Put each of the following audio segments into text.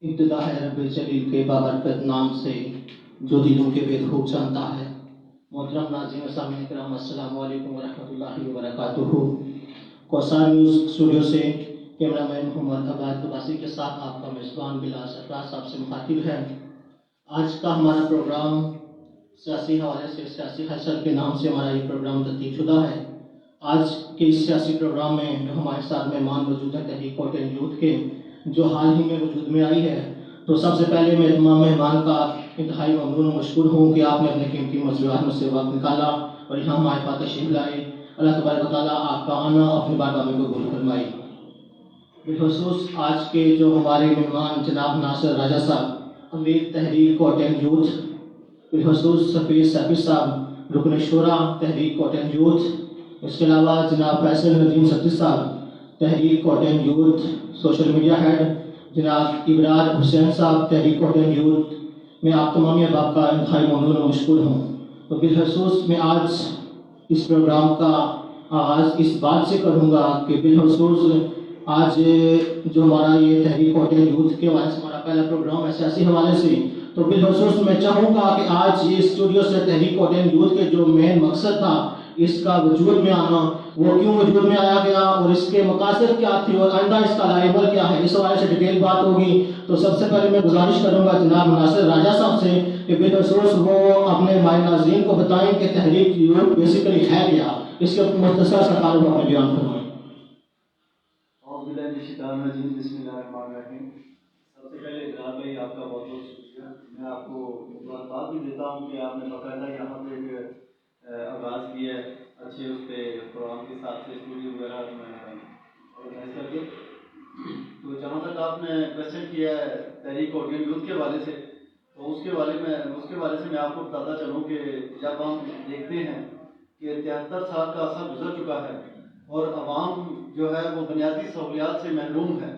ابتدا ہے رب جلیل کے بابرکت نام سے جو دلوں کے بے خوب جانتا ہے۔ محترم ناظرین و سامعین کرام، السلام علیکم ورحمۃ اللہ وبرکاتہ۔ کوسار نیوز اسٹوڈیو سے کیمرہ مین محمد عباد عباسی کے ساتھ آپ کا میزبان بلاس سرفراز صاحب سے مخاطب ہے۔ آج کا ہمارا پروگرام سیاسی حوالے سے سیاسی حیثیت کے نام سے ہمارا یہ پروگرام ترتیب شدہ ہے۔ آج کے اس سیاسی پروگرام میں جو ہمارے ساتھ مہمان موجود ہیں تحریک کوٹین یوتھ کے، جو حال ہی میں وجود میں آئی ہے، تو سب سے پہلے میں تمام مہمان کا انتہائی ممنون و مشکور ہوں کہ آپ نے اپنے قیمتی مصروفیات میں سے وقت نکالا اور یہاں ہمارے پاس تشریف لائے۔ اللہ تبارک و تعالیٰ آپ کا آنا اپنی بارگاہ میں قبول فرمائے۔ بالخصوص آج کے جو ہمارے مہمان جناب ناصر راجہ صاحب، امیر تحریک کوٹین یوتھ، بالخصوص سفیر سیفی صاحب، رکن شورا تحریک کوٹین یوتھ، اس کے علاوہ جناب فیصل ندیم ستی صاحب، تحریک کوٹین یوتھ سوشل میڈیا ہیڈ، جناب ابرار حسین صاحب، تحریک کوٹین یوتھ، میں آپ تمامی احباب کا انتہائی ممنون و مشکور ہوں۔ تو بالخصوص میں آج اس پروگرام کا آغاز اس بات سے کروں گا کہ بالخصوص آج جو ہمارا یہ تحریک کوٹین یوتھ کے حوالے سے ہمارا پہلا پروگرام ہے سیاسی حوالے سے، تو بالخصوص میں چاہوں گا کہ آج یہ اسٹوڈیو سے تحریک کوٹین یوتھ کے جو مین مقصد تھا اس کا وجود میں آنا، وہ کیوں وجود میں آیا گیا اور اس کے مقاصد کیا تھی اور آئندہ اس کا لائبل کیا ہے، اس حوالے سے ڈیٹیل بات ہوگی۔ تو سب سے پہلے میں گزارش کروں گا جناب ناصر راجہ صاحب سے کہ بالخصوص وہ اپنے مائع ناظرین کو بتائیں کہ تحریک یوتھ بیسیکلی ہے کیا، اس کے مختصر سا تعارف اپنے بیان فرمائیں۔ بسم اللہ الرحمن الرحیم۔ سب سے پہلے اقرار بھائی آپ کا بہت بہت شکریہ۔ میں آپ کو مبارکباد بھی دیتا ہوں کہ آپ نے باقاعدہ یہاں پہ ایک آغاز کیا ہے اچھے اس پہ پروگرام کے ساتھ سے اسٹوڈیو وغیرہ آرگنائز کر کے۔ تو جہاں تک آپ نے کویشچن کیا ہے تحریک کوٹین یوتھ کے حوالے سے، تو اس کے بارے سے میں آپ کو بتاتا چلوں کہ جب ہم دیکھتے ہیں کہ 73 سال کا عرصہ گزر چکا ہے اور عوام جو ہے وہ بنیادی سہولیات سے محروم ہے،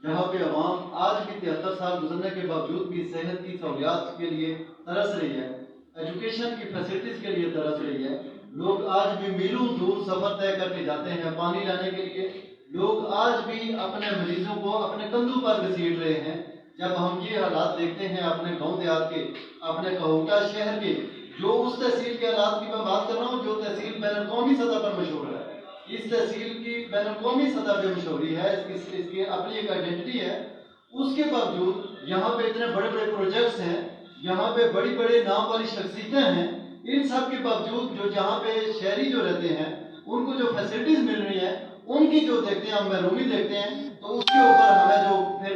جہاں پہ عوام آج بھی 73 سال گزرنے کے باوجود بھی صحت کی سہولیات کے لیے ترس رہی ہے، ایجوکیشن کی فیسلٹیز کے لیے ترس رہی ہے، لوگ آج بھی میلوں دور سفر طے کر کے جاتے ہیں پانی لانے کے لیے، لوگ آج بھی اپنے مریضوں کو اپنے کندھوں پر گھسیٹ رہے ہیں۔ جب ہم یہ حالات دیکھتے ہیں اپنے گاؤں دیہات کے، اپنے کہوٹہ شہر کے، جو اس تحصیل کے حالات کی میں بات کر رہا ہوں جو تحصیل بین الاقوامی سطح پر مشہور ہے، اس تحصیل کی بین الاقوامی سطح پہ مشہوری ہے، اس کی اپنی ایک آئیڈینٹی ہے، اس کے باوجود یہاں پہ اتنے بڑے بڑے پروجیکٹس ہیں، یہاں پہ بڑی بڑے نام والی شخصیتیں ہیں، ان سب کے باوجود جو جہاں پہ شہری جو رہتے ہیں ان کو جو فیسلٹیز مل رہی ہیں ان کی جو دیکھتے ہیں ہم محرومی دیکھتے ہیں، تو اس کے اوپر ہمیں جو پھر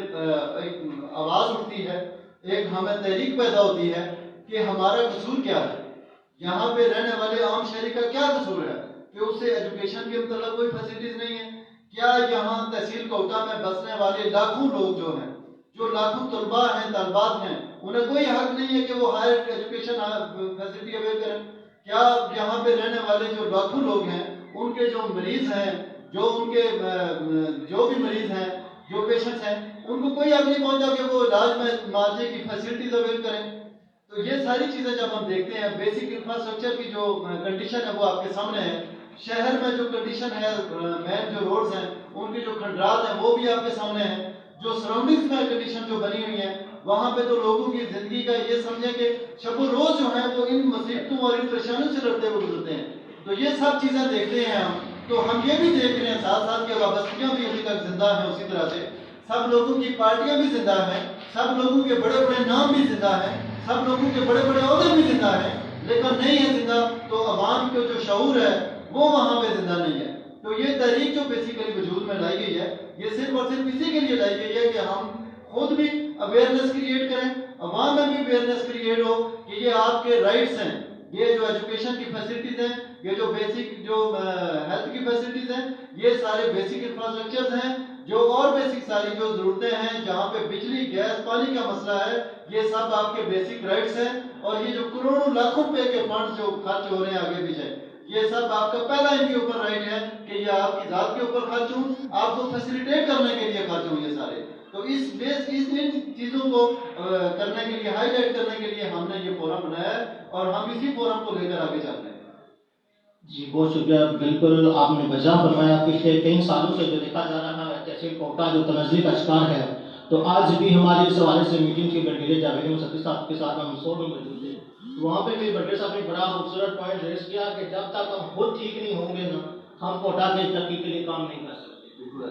ایک آواز اٹھتی ہے، ایک ہمیں تحریک پیدا ہوتی ہے کہ ہمارا قصور کیا ہے، یہاں پہ رہنے والے عام شہری کا کیا قصور ہے کہ اسے ایجوکیشن کے متعلق کوئی فیسلٹیز نہیں ہے؟ کیا یہاں تحصیل کوٹہ میں بسنے والے لاکھوں لوگ جو ہیں، جو لاکھوں طلباء ہیں طالبات ہیں، انہیں کوئی حق نہیں ہے کہ وہ ہائر ایجوکیشن فیسلٹی اویل کریں؟ کیا یہاں پہ رہنے والے جو لاکھوں لوگ ہیں ان کے جو مریض ہیں، جو ان کے جو بھی مریض ہیں، جو پیشنٹس ہیں، ان کو کوئی حق نہیں پہنچا کہ وہ علاج میں معالجے کی فیسلٹیز اویل کریں؟ تو یہ ساری چیزیں جب ہم دیکھتے ہیں، بیسک انفراسٹرکچر کی جو کنڈیشن ہے وہ آپ کے سامنے ہے، شہر میں جو کنڈیشن ہے، مین جو روڈز ہیں ان کے جو کھنڈرات ہیں وہ بھی آپ کے سامنے ہیں، جو سراؤنڈنگز میں کنڈیشن جو بنی ہوئی ہے وہاں پہ تو لوگوں کی زندگی کا یہ سمجھیں کہ شب و روز جو ہے وہ ان مصیبتوں اور ان پریشانیوں سے لڑتے ہوئے گزرتے ہیں۔ تو یہ سب چیزیں دیکھتے ہیں ہم، تو ہم یہ بھی دیکھ رہے ہیں ساتھ ساتھ کہ وابستگیاں بھی ابھی تک زندہ ہیں، اسی طرح سے سب لوگوں کی پارٹیاں بھی زندہ ہیں، سب لوگوں کے بڑے بڑے نام بھی زندہ ہیں، سب لوگوں کے بڑے بڑے عہدے بھی زندہ ہیں، لیکن نہیں ہے زندہ تو عوام کا جو شعور ہے وہ وہاں پہ زندہ نہیں ہے۔ تو یہ تحریک جو بیسیکلی وجود میں لائی گئی ہے، یہ صرف اور صرف اسی کے لیے لائی گئی ہے کہ ہم خود بھی اویئرنیس کریٹ کریں، عوام میں بھی اویئرنیس کریٹ ہو کہ یہ آپ کے رائٹس ہیں، یہ جو ایجوکیشن کی فیسلٹیز ہیں، یہ جو بیسک جو ہیلتھ کی فیسلٹیز ہیں، یہ سارے بیسک انفراسٹرکچرز ہیں، جو اور بیسک ساری جو ضرورتیں ہیں، جہاں پہ بجلی گیس پانی کا مسئلہ ہے، یہ سب آپ کے بیسک رائٹس ہیں، اور یہ جو کروڑوں لاکھوں روپے کے فنڈز جو خرچ ہو رہے ہیں آگے پیچھے، یہ سب آپ کا پہلا ان کے اوپر رائٹ ہے کہ یہ آپ کی ذات کے اوپر خرچ ہوں، آپ کو فیسیلیٹیٹ کرنے کے لیے خرچ ہوں یہ سارے۔ تو اس ان چیزوں کو کرنے کے لیے، ہائی لائٹ کرنے کے لیے ہم نے یہ فورم بنایا ہے اور ہم اسی فورم کو لے کر آگے چلتے ہیں۔ جی بہت شکریہ، بالکل آپ نے بجا فرمایا۔ پچھلے کئی سالوں سے جو دیکھا جا رہا ہے تحصیل کوٹہ جو تنزلی کا شکار ہے، تو آج بھی ہماری اس حوالے سے میٹنگ کے بلڈیلے جاوید مصدق صاحب کے ساتھ ہم 100 میں موجود تھے. وہاں پہ بھی بلڈیلے صاحب نے بڑا خوبصورت پوائنٹ ریز کیا کہ جب تک ہم خود ٹھیک نہیں ہوں گے نا ہم کوٹا کے ترقی کے لیے کام نہیں کر سکتے.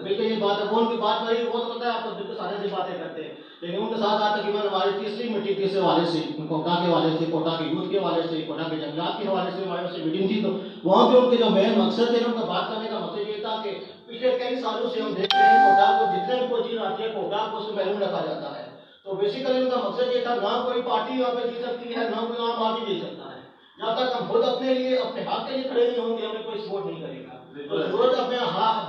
بالکل یہ بات ہے. وہ ان کی بات وہی وہ تو پتہ ہے آپ کو بالکل سارے سے باتیں کرتے ہیں لیکن ان کے ساتھ آج تقریباً ہماری تیسری میٹنگ کے حوالے سے کوٹا کے حوالے سے کوٹا کے یوتھ کے حوالے سے کوٹا کے جنگلات کے حوالے سے ہمارے سے میٹنگ تھی. تو وہاں پہ ان کے جو مین مقصد تھے ان کا بات کرنے کا مقصد یہ تھا کہ پچھلے کئی سالوں سے ہم دیکھ رہے ہیں کوٹا کو جتنے بھی کوئی چیز آتی ہے کوٹا کو اس میں محروم رکھا جاتا ہے. تو بیسیکلی ان کا مقصد یہ تھا نہ کوئی پارٹی یہاں پہ جی سکتی ہے نہ کوئی عام آدمی جی سکتا ہے. جب تک ہم خود اپنے لیے اپنے حق کے لیے کھڑے نہیں ہوں گے ہمیں کوئی سپورٹ نہیں کرے گا. تو ضرورت اپنے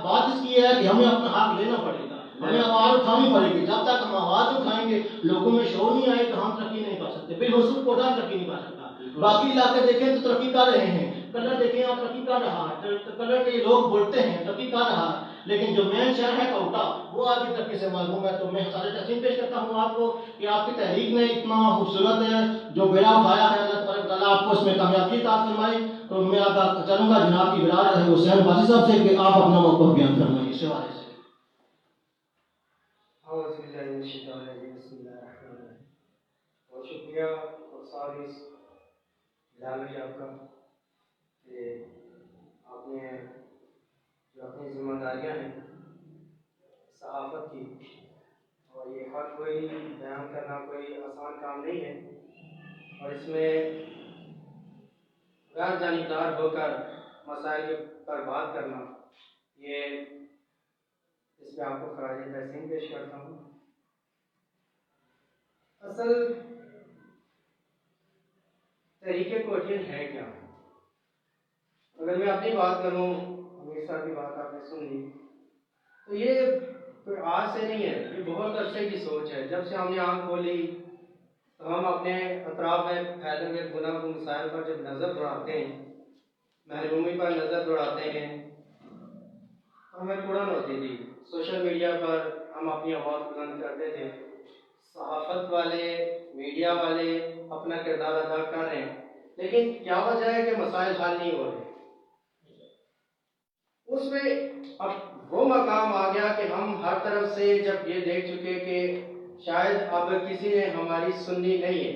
بات اس کی ہے کہ ہمیں اپنا حق لینا پڑے گا. ہمیں آواز اٹھانی پڑے گی. جب تک ہم آواز اٹھائیں گے لوگوں میں شعور نہیں آئے تو ہم ترقی نہیں کر سکتے. بالخصوص کوٹا ترقی نہیں کر سکتا. باقی علاقے دیکھیں تو ترقی کر رہے ہیں. کلر دیکھیں آپ ترقی کر رہا ہے. کلر کے لوگ بولتے ہیں ترقی کر رہا ہے لیکن جو مین شہر ہے کوٹا وہ آج بھی ترقی سے محروم ہے. تو میں سارے تقسیم پیش کرتا ہوں آپ کو کہ آپ کی تحریک نے اتنا خوبصورت ہے جو بیڑا اٹھایا ہے اللہ تبارک تعالیٰ آپ کو اس میں کامیابی عطا فرمائے. تو میں آپ چاہوں گا جناب کی برادر ہے حسین باجی صاحب سے کہ آپ اپنا موقف بیان فرمائیے اس حوالے سے. بہت شکریہ افسر بلال بھائی آپ کا کہ آپ نے جو اپنی ذمہ داریاں ہیں صحافت کی اور یہ حق کوئی بیان کرنا کوئی آسان کام نہیں ہے اور اس میں غیر جانبدار ہو کر مسائل پر بات کرنا یہ اس میں آپ کو خراج تحسین پیش کرتا ہوں. اصل تحریک کوٹین ہے کیا؟ اگر میں اپنی بات کروں امیر صاحب کی بات آپ نے سن لی تو یہ کوئی آج سے نہیں ہے. یہ بہت عرصے کی سوچ ہے. جب سے ہم نے آنکھ کھولی تو ہم اپنے اطراف میں پھیلے ہوئے گناہ و مسائل پر جب نظر دوڑاتے ہیں محرومی پر نظر دوڑاتے ہیں ہمیں پڑن ہوتی تھی. سوشل میڈیا پر ہم اپنی آواز بلند کرتے تھے. صحافت والے میڈیا والے اپنا کردار ادا کر رہے ہیں لیکن کیا وجہ ہے کہ مسائل حل نہیں ہو رہے. اس میں اب وہ مقام آ گیا کہ ہم ہر طرف سے جب یہ دیکھ چکے کہ شاید اب کسی نے ہماری سننی نہیں ہے.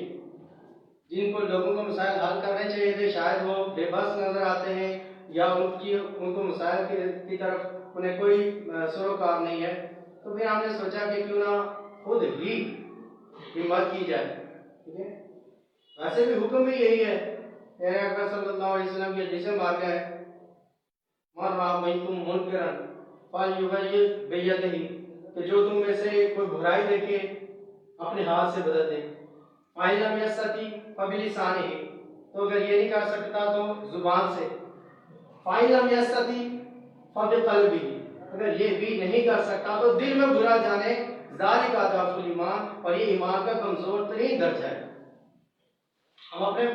جن کو لوگوں کو مسائل حل کرنے چاہیے تھے شاید وہ بے بس نظر آتے ہیں یا ان کو مسائل کی طرف انہیں کوئی سروکار نہیں ہے. تو پھر ہم نے سوچا کہ کیوں نہ خود ہی ہمت کی جائے. ٹھیک ہے. ویسے بھی حکم بھی یہی ہے. میرے اکبر صلی اللہ علیہ وسلم کی حدیث مبارکہ ہے من رأى منکم منکرا فلیغیرہ بیدہ کہ جو تم میں سے کوئی برائی دیکھے اپنے ہاتھ سے بدل دے. فإن لم يستطع فبلسانہ تو اگر یہ نہیں کر سکتا تو زبان سے. فإن لم يستطع فبقلبہ اگر یہ بھی نہیں کر سکتا تو دل میں برا جانے. ذالک اضعف الایمان اور یہ ایمان کا کمزور ترین درجہ ہے. ہم اپنے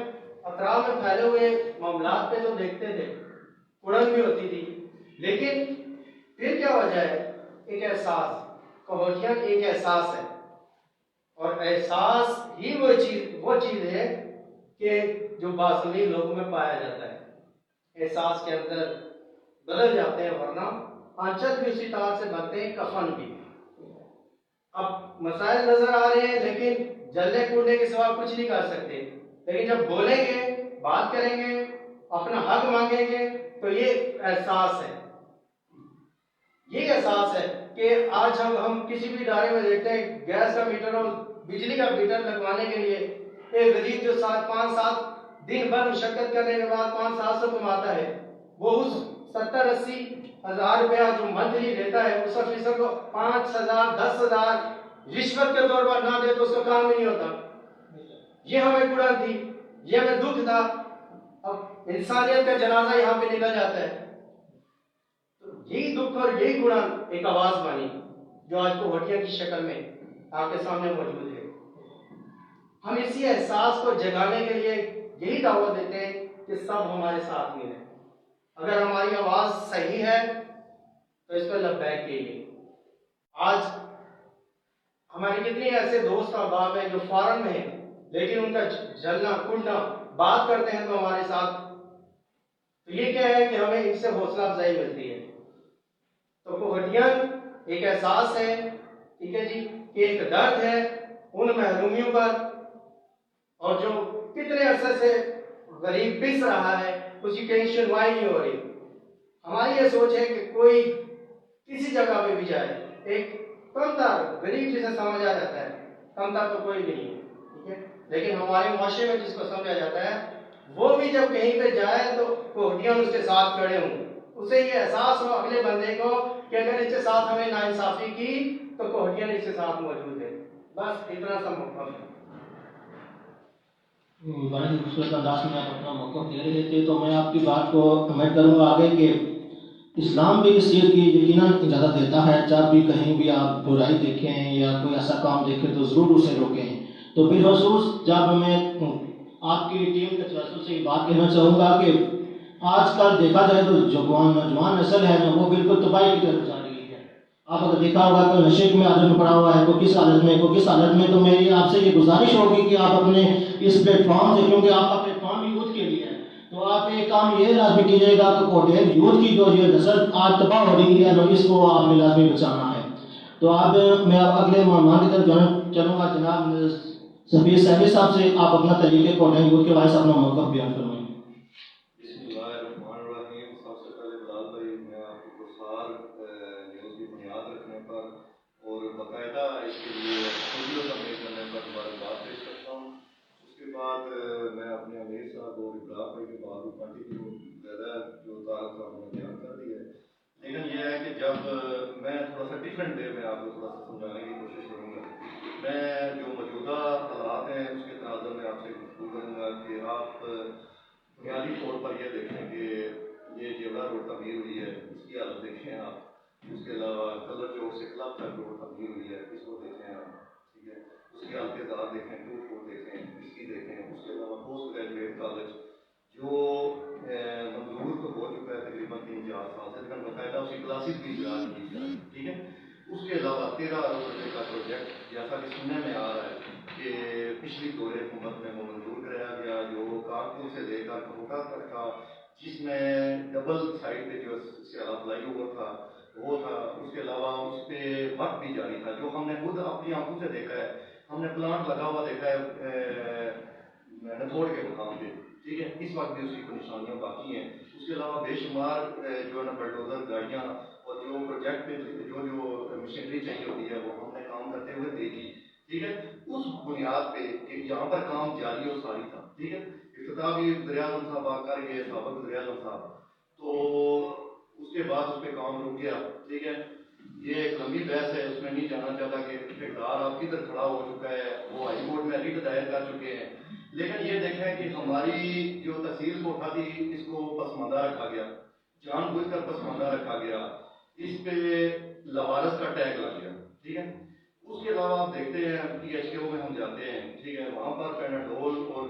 اطراف میں پھیلے ہوئے معاملات پہ تو دیکھتے تھے اڑن بھی ہوتی تھی لیکن پھر کیا وجہ ہے؟ ایک احساس. کہوٹیاں ایک احساس ہے اور احساس ہی وہ چیز ہے کہ جو باضمیر لوگوں میں پایا جاتا ہے. احساس کے اندر بدل جاتے ہیں ورنہ آنچل بھی اسی طرح سے بنتے ہیں کفن بھی. اب مسائل نظر آ رہے ہیں لیکن جلنے کودنے کے سوا کچھ نہیں کر سکتے. لیکن جب بولیں گے بات کریں گے اپنا حق مانگیں گے تو یہ احساس ہے. یہ احساس ہے کہ آج ہم کسی بھی ادارے میں دیکھتے ہیں گیس کا میٹر اور بجلی کا میٹر لگوانے کے لیے ایک غریب جو 5-7 دن بھر مشقت کرنے کے بعد 500-700 کماتا ہے وہ اس 70-80 ہزار روپیہ جو منتھلی دیتا ہے اس آفیسر کو 5,000-10,000 رشوت کے طور پر نہ دے تو اس کا کام نہیں ہوتا. یہ ہمیں کڑن تھی. یہ ہمیں دکھ تھا. اب انسانیت کا جنازہ یہاں پہ نکل جاتا ہے. یہی دکھ اور یہی گڑن ایک آواز بنی جو آج کوٹیاں کی شکل میں آپ کے سامنے موجود ہے. ہم اسی احساس کو جگانے کے لیے یہی دعوت دیتے ہیں کہ سب ہمارے ساتھ میں ہیں. اگر ہماری آواز صحیح ہے تو اس پہ لبیک کیجیے. آج ہمارے کتنے ایسے دوست احباب ہیں جو فارن میں ہیں لیکن ان کا جلنا کڑنا بات کرتے ہیں تو ہمارے ساتھ. تو یہ کیا ہے کہ ہمیں ان سے حوصلہ افزائی ملتی ہے. تو کوٹیاں ایک احساس ہے ٹھیک ہے جی، کہ ایک درد ہے ان محرومیوں پر، اور جو کتنے عرصے سے غریب پس رہا ہے اس کی کہیں سنوائی نہیں ہو رہی۔ ہماری یہ سوچ ہے کہ کوئی کسی جگہ پہ بھی جائے، ایک کمتر غریب جسے سمجھا جاتا ہے، کمتر تو کوئی نہیں ہے، ٹھیک ہے، لیکن ہمارے معاشرے میں جس کو سمجھا جاتا ہے وہ بھی جب کہیں پہ جائے تو کوہٹیاں اس کے ساتھ کھڑے ہوں، اسے یہ احساس ہو اگلے بندے کو کہ اگر اس کے ساتھ ہمیں ناانصافی کی تو کوہٹیاں اس کے ساتھ موجود ہے۔ بس اتنا سا موقف ہے۔ بڑے ہی خوبصورت انداز میں آپ اپنا موقف دے رہے تھے، تو میں آپ کی بات کو کمنٹ کروں گا آگے کہ اسلام بھی اس چیز کی یقیناً اجازت دیتا ہے، جب بھی کہیں بھی آپ برائی دیکھیں یا کوئی ایسا کام دیکھیں تو ضرور اسے روکیں۔ تو بالخصوص جب میں آپ کی ٹیم کے توسط سے یہ بات کہنا چاہوں گا کہ آج کل دیکھا جائے تو جو نوجوان نسل ہے نا وہ بالکل تباہی کی طرف جا رہی ہے۔ آپ اگر دیکھا ہوگا تو نشے میں عادت میں پڑا ہوا ہے، کوئی کس حالت میں کوئی کس حالت میں۔ تو میری آپ سے یہ گزارش ہوگی کہ آپ اپنے اس پلیٹ فارم سے، کیونکہ آپ کا پلیٹ فارم یوتھ کے لیے ہے، تو آپ ایک کام یہ لازمی کیجیے گا کہ کوٹین یوتھ کی جو یہ نسل آج تباہ ہو رہی ہے اس کو آپ نے لازمی بچانا ہے۔ تو آپ میں اگلے مہمان کی طرف چلوں گا، جناب سفیر سہمی صاحب سے آپ اپنا طریقے کوٹین یوتھ کے حوالے سے اپنا موقف بیان فرمائیں۔ بسم اللہ الرحمن الرحیم۔ سب سے پہلے بلال بھائی، میں آپ کو پرسار نیوز کی بنیاد رکھنے پر اور باقاعدہ اس کے لیے اسٹوڈیو سبمٹ کرنے پر مبارکباد پیش کرتا ہوں۔ اس کے بعد میں اپنے امیر صاحب اور ابراہ بھائی کے بعد پارٹی کو زیادہ جو تعارف صاحب نے بیان کر دی ہے، لیکن یہ ہے کہ جب میں تھوڑا سا ڈفرینٹ وے میں آپ کو تھوڑا سا سمجھانے کی کوشش کروں گا۔ میں جو موجودہ حالات ہیں اس کے تناظر میں آپ سے گفتگو کروں گا کہ آپ بنیادی طور پر یہ دیکھیں کہ یہ جیولا روڈ تعمیر ہوئی ہے، اس کی حالت دیکھیں آپ۔ اس کے علاوہ کلر چوک سے کلب تک روڈ تعمیر ہوئی ہے، اس کو دیکھیں آپ، ٹھیک ہے، اس کی حالت زار دیکھیں، ٹو فور دیکھیں، اس کی دیکھیں۔ اس کے علاوہ پوسٹ گریجویٹ کالج جو منظور تو ہو چکا ہے تقریباً 3-4 سال سے، لیکن باقاعدہ اس کی کلاسز بھی ایجاد کی جا رہی ہے، ٹھیک ہے۔ اس کے علاوہ 13 ارب روپے کا پروجیکٹ جیسا کہ سننے میں آ رہا ہے کہ پچھلی دور حکومت میں وہ منظور کرایا گیا، جو کارپور سے لے کر کھوٹا تک تھا، جس میں ڈبل سائڈ پہ جو سیالہ فلائی اوور تھا وہ تھا۔ اس کے علاوہ اس پہ ورک بھی جاری تھا، جو ہم نے خود اپنی آنکھوں سے دیکھا ہے۔ ہم نے پلانٹ لگا ہوا دیکھا ہے نتھوڑ کے مقام پہ، ٹھیک ہے، اس وقت بھی اس کی کچھ نشانیاں باقی ہیں۔ اس کے علاوہ بے شمار جو ہے نا بلڈوزر گاڑیاں اور جو پروجیکٹ پہ جو مشینری چاہیے ہوتی ہے وہ ہم نے کام کرتے ہوئے دیکھی، ٹھیک ہے۔ اس بنیاد پہ کہ یہاں پر کام جاری اور ساری تھا، ٹھیک ہے۔ افتتاح بھی وزیر اعظم صاحب آ کر گئے، سابق وزیر اعظم صاحب، تو اس کے بعد اس پہ کام رک گیا، ٹھیک ہے۔ یہ ایک لمبی بحث ہے، اس میں نہیں جانا چاہتا کہ اقتدار آپ کدھر کھڑا ہو چکا ہے، وہ ہائی کورٹ میں ریٹ دائر کر چکے ہیں، لیکن یہ دیکھیں کہ ہماری جو تحصیل کوٹھا تھی اس کو پسماندہ رکھا گیا، جان بوجھ کر پسماندہ رکھا گیا، اس پہ لوارس کا ٹیگ لگ گیا، ٹھیک ہے۔ اس کے علاوہ آپ دیکھتے ہیں پی ایچ کے او میں ہم جاتے ہیں، ٹھیک ہے، وہاں پر پیناڈول اور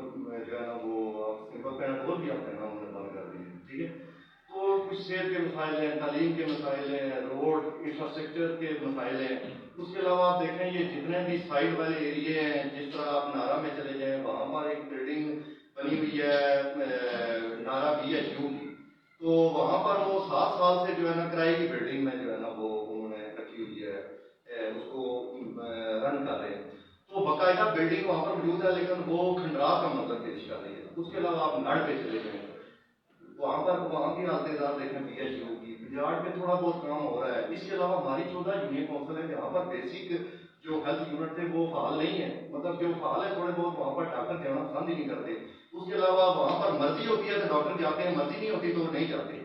جو ہے نا وہ سمپل پیناڈول بھی ہم دینا انہوں نے بند کر دیے، ٹھیک ہے۔ تو کچھ صحت کے مسائل ہیں، تعلیم کے مسائل ہیں، روڈ انفراسٹرکچر کے مسائل ہیں۔ اس کے علاوہ آپ دیکھیں یہ جتنے بھی سائڈ والے ایریے ہیں، جس طرح آپ نارا میں چلے جائیں، وہاں پر ایک بلڈنگ بنی ہوئی ہے نارا BHU کی، تو وہاں پر وہ 7 سال سے جو ہے نا کرائے کی بلڈنگ میں جو ہے نا وہ انہوں نے رکھی ہوئی ہے، اس کو رن کر رہے ہیں۔ تو باقاعدہ بلڈنگ وہاں پر موجود ہے لیکن وہ کھنڈرات کا منظر پیش کر رہی ہے۔ اس کے علاوہ آپ نڑ پہ چلے جائیں، وہاں کی حالت زار دیکھیں BHU کی، پنجاڑ پہ تھوڑا بہت کام ہو رہا ہے۔ اس کے علاوہ ہماری 14 یونین کونسل ہے جہاں پر بیسک جو ہیلتھ یونٹ تھے وہ فعال نہیں ہے، مطلب جو فعال ہے تھوڑے بہت وہاں پر ڈاکٹر جانا پسند ہی نہیں کرتے۔ اس کے علاوہ وہاں پر مرضی ہوتی ہے تو ڈاکٹر جاتے ہیں، مرضی نہیں ہوتی تو وہ نہیں جاتے۔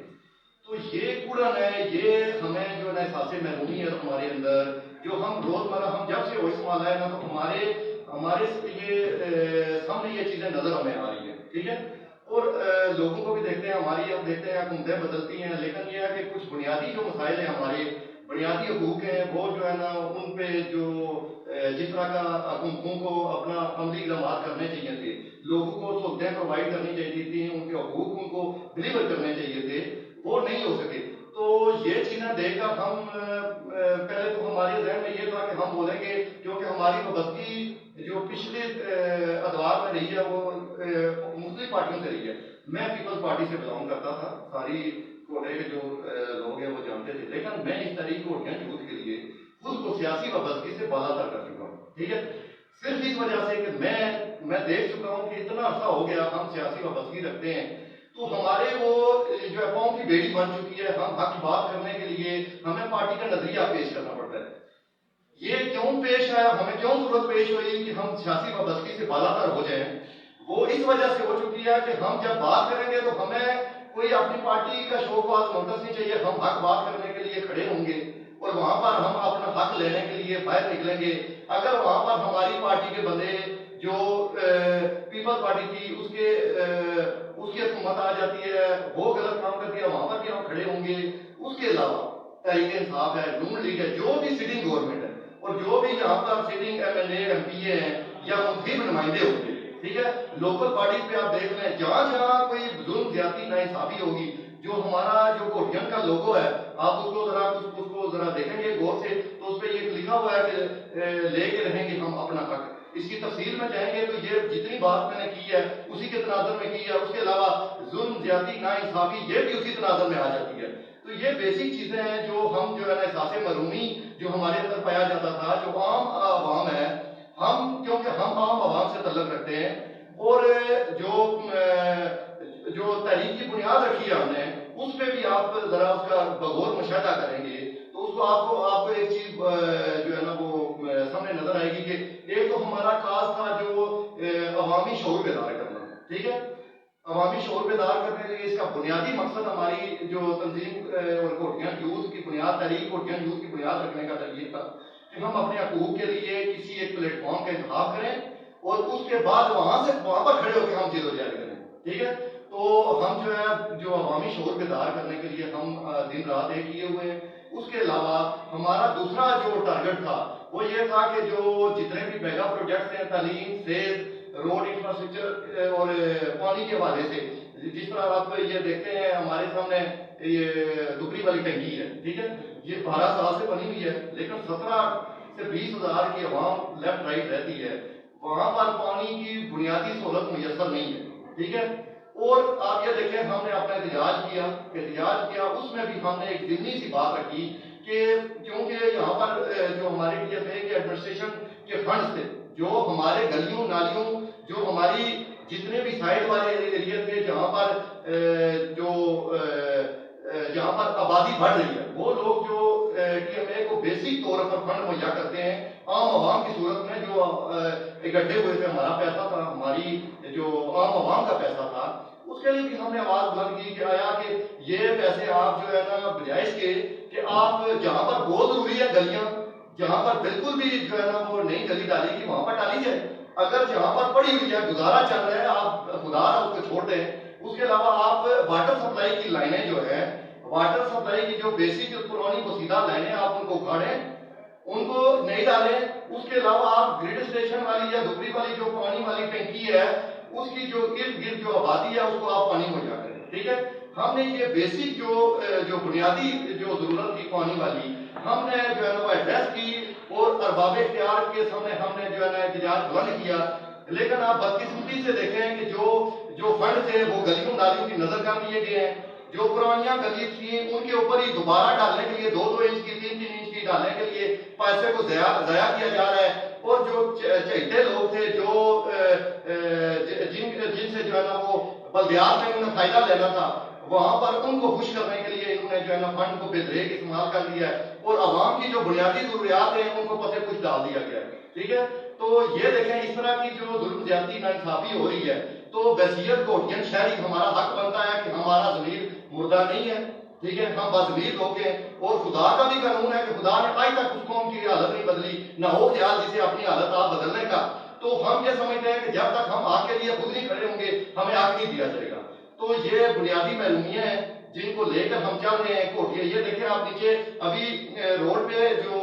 تو یہ کوڑن ہے، یہ ہمیں جو ہے نا احساس محرومی ہے ہمارے اندر، جو ہم روزمرہ ہم جب سے وہ استعمال ہے نا تو ہمارے یہ سامنے یہ چیزیں نظر ہمیں آ رہی ہیں، ٹھیک ہے۔ اور لوگوں کو بھی دیکھتے ہیں، ہماری اب دیکھتے ہیں حکومتیں بدلتی ہیں، لیکن یہ ہے کہ کچھ بنیادی جو مسائل ہیں، ہمارے بنیادی حقوق ہیں، وہ جو ہے نا ان پہ جو جس طرح کا حکومتوں کو اپنا عملی اقدامات کرنے چاہیے تھے، لوگوں کو سہولتیں پرووائڈ کرنی چاہیے تھیں، ان کے حقوق ان کو ڈلیور کرنے چاہیے تھے، وہ نہیں ہو سکے۔ تو یہ چیزیں دیکھ کر ہم پہلے تو ہمارے ذہن میں یہ تھا کہ ہم بولیں گے، کیونکہ ہماری وابستگی جو پچھلے ادوار میں رہی ہے وہ مختلف پارٹیوں سے رہی ہے۔ میں پیپلز پارٹی سے بلانگ کرتا تھا، ساری کوٹے کے جو لوگ ہیں وہ جانتے تھے، لیکن میں اس تحریک کوٹیاں یوتھ کے لیے خود کو سیاسی وابستگی سے بالاتر کر چکا ہوں. ٹھیک ہے، صرف اس وجہ سے کہ میں دیکھ چکا ہوں کہ اتنا عرصہ ہو گیا ہم سیاسی وابستگی رکھتے ہیں تو ہمارے وہ جو ہے قوم کی بیڑی بن چکی ہے. ہم حق کی بات کرنے کے لیے ہمیں پارٹی کا نظریہ پیش کرنا پڑتا ہے. یہ کیوں پیش آیا، ہمیں کیوں ضرورت پیش ہوئی کہ ہم سیاسی وابستگی سے بالاتر ہو جائیں؟ وہ اس وجہ سے ہو چکی ہے کہ ہم جب بات کریں گے تو ہمیں کوئی اپنی پارٹی کا شوق واز نوٹس نہیں چاہیے. ہم حق بات کرنے کے لیے کھڑے ہوں گے اور وہاں پر ہم اپنا حق لینے کے لیے باہر نکلیں گے. اگر وہاں پر ہماری پارٹی کے بندے جو پیپلز پارٹی تھی اس کی حکومت آ جاتی ہے، وہ غلط کام کرتی ہے، وہاں پر بھی ہم کھڑے ہوں گے. اس کے علاوہ تحریک انصاف ہے، نون لیگ ہے، جو بھی سٹنگ گورنمنٹ ہے اور جو بھی یہاں پر sitting M L A M P A ہیں یا منتخب نمائندے ہوں گے، ٹھیک ہے، لوکل پارٹیز پہ آپ دیکھ لیں جہاں جہاں کوئی ظلم زیادتی ناانصافی ہوگی، جو ہمارا جو کوٹین کا لوگو ہے آپ اس کو ذرا دیکھیں گے غور سے تو اس پہ یہ لکھا ہوا ہے کہ لے کے رہیں گے ہم اپنا حق. اس کی تفصیل میں جائیں گے تو یہ جتنی بات میں نے کی ہے اسی کے تناظر میں کی ہے. اس کے علاوہ ظلم زیادتی ناانصافی یہ بھی اسی تناظر میں آ جاتی ہے. تو یہ بیسک چیزیں ہیں جو ہم جو ہے نا احساس محرومی جو ہمارے اندر پایا جاتا تھا، جو عام عوام ہے، ہم کیونکہ ہم عام عوام سے تعلق رکھتے ہیں اور جو تحریک کی بنیاد رکھی ہے ہم نے اس پہ بھی آپ ذرا اس کا بغور مشاہدہ کریں گے تو اس کو آپ کو ایک چیز جو ہے نا وہ سامنے نظر آئے گی کہ ایک تو ہمارا خاص تھا جو عوامی شعور بیدار کرنا. ٹھیک ہے، عوامی شعور بیدار کرنے کے لیے اس کا بنیادی مقصد ہماری جو تنظیم اور کوٹین یوتھ کی بنیاد، تحریک کوٹین یوتھ کی بنیاد رکھنے کا یہ تھا کہ ہم اپنے حقوق کے لیے کسی ایک پلیٹ فارم کا انتخاب کریں اور اس کے بعد وہاں پر کھڑے ہو کے ہم جدوجہد کریں. ٹھیک ہے، تو ہم جو ہے جو عوامی شعور بیدار کرنے کے لیے ہم دن رات ایک کیے ہوئے ہیں. اس کے علاوہ ہمارا دوسرا جو ٹارگٹ تھا وہ یہ تھا کہ جو جتنے بھی میگا پروجیکٹس ہیں، تعلیم، صحت، روڈ انفراسٹرکچر اور پانی کے حوالے سے، جس طرح آپ یہ دیکھتے ہیں ہمارے سامنے یہ دبری والی ٹنکی ہے، ٹھیک ہے، یہ 12 سال سے بنی ہوئی ہے لیکن 17 سے 20 ہزار کی عوام لیفٹ رائٹ رہتی ہے، وہاں پر پانی کی بنیادی سہولت میسر نہیں ہے. ٹھیک ہے، اور آپ یہ دیکھیں ہم نے اپنا احتجاج کیا اس میں بھی ہم نے ایک ضمنی سی بات رکھی کہ کیونکہ یہاں پر جو ہمارے ڈی ایم اے کے ایڈمنسٹریشن کے فنڈز تھے، جو ہمارے گلیوں نالیوں، جو ہماری جتنے بھی سائڈ والے ایریا تھے جہاں پر آبادی بڑھ رہی ہے، وہ لوگ جو ڈی ایم اے کو بیسک طور پر فنڈ مہیا کرتے ہیں عام عوام کی صورت میں جو اکٹھے ہوئے تھے، ہمارا پیسہ تھا، ہماری جو عام عوام کا پیسہ تھا، اس کے لیے بھی ہم نے آواز بلند کی کہ آیا کہ یہ پیسے آپ جو ہے نا بجائے اس کے کہ آپ جہاں پر بہت ضروری ہے گلیاں، جہاں پر بالکل بھی جو ہے نا وہ نئی گلی ڈالی گی وہاں پر ڈالی جائے. اگر جہاں پر پڑی ہوئی ہے گزارا چل رہا ہے آپ خدا اس کو چھوڑ دیں. اس کے علاوہ آپ واٹر سپلائی کی لائنیں جو ہے، واٹر سپلائی کی جو بیسک پرانی وسیدہ لائنیں آپ ان کو اکھاڑیں، ان کو نہیں ڈالیں. اس کے علاوہ آپ گریڈ اسٹیشن والی یا دبری والی جو پانی والی ٹینکی ہے اس کی جو ارد گرد جو آبادی ہے اس کو آپ پانی مہیا کریں. ٹھیک ہے، ہم نے یہ بیسک جو بنیادی جو ضرورت تھی پانی والی ہم نے جو ہے نا وہ ایڈریس کی اور ارباب اختیار کے سامنے ہم نے جو ہے نا احتجاج بلند کیا. لیکن آپ بدقسمتی سے دیکھیں کہ جو فنڈ تھے وہ گلیوں نالیوں کی نظر کر لیے گئے ہیں. جو پرانیاں گلی تھیں ان کے اوپر ہی دوبارہ ڈالنے کے لیے 2-2 انچ کی 3-3 انچ کی ڈالنے کے لیے پیسے کو ضائع کیا جا رہا ہے. اور جو چہتے لوگ تھے جو جن سے جو ہے نا وہ بلدیات میں انہیں فائدہ لینا تھا، وہاں پر ان کو خوش کرنے کے لیے انہوں نے جو ہے نا فنڈ کو بے دریغ استعمال کر لیا ہے اور عوام کی جو بنیادی ضروریات ہیں ان کو پسے کچھ ڈال دیا گیا ہے. ٹھیک ہے، تو یہ دیکھیں اس طرح کی جو ظلم زیادتی ناانصافی ہو رہی ہے تو بحیثیت کوٹین شہری ہمارا حق بنتا ہے کہ ہمارا ضمیر مردہ نہیں ہے. ٹھیک ہے، ہم باضمیر لوگ ہیں اور خدا کا بھی قانون ہے کہ خدا نے آج تک اس قوم کی حالت نہیں بدلی، نہ ہو خیال جسے اپنی حالت آپ بدلنے کا. تو ہم یہ سمجھتے ہیں کہ جب تک ہم آگ کے لیے خود نہیں کھڑے ہوں گے ہمیں آگ نہیں دیا جائے گا. تو یہ بنیادی محرومیاں ہیں جن کو لے کر ہم چل رہے ہیں. کوٹیا یہ دیکھیں آپ نیچے ابھی روڈ پہ جو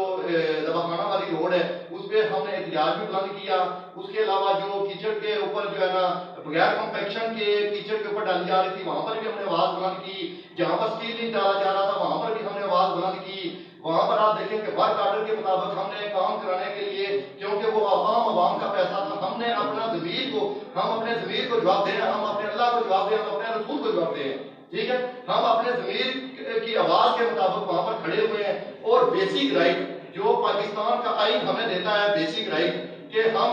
دواخانہ والی روڈ ہے اس پہ ہم نے احتجاج بھی بلند کیا. اس کے علاوہ جو کیچڑ کے اوپر جو ہے نا بغیر کمپیکشن کے کیچڑ کے اوپر ڈالی جا رہی تھی وہاں پر بھی ہم نے آواز بلند کی. جہاں پر اسٹیل نہیں ڈالا جا رہا تھا وہاں پر بھی ہم نے آواز بلند کی. وہاں پر آپ دیکھیں کہ ورک آرڈر کے مطابق ہم نے کام کرانے کے لیے کیونکہ وہ عوام کا پیسہ تھا ہم نے اپنے ضمیر کو جواب دیں، ہم اپنے اللہ کو جواب دیں، ہم اپنے رسول کو جواب دیں. ٹھیک ہے، ہم اپنے ضمیر کی آواز کے مطابق وہاں پر کھڑے ہوئے ہیں اور بیسک رائٹ جو پاکستان کا آئین ہمیں دیتا ہے بیسک رائٹ کہ ہم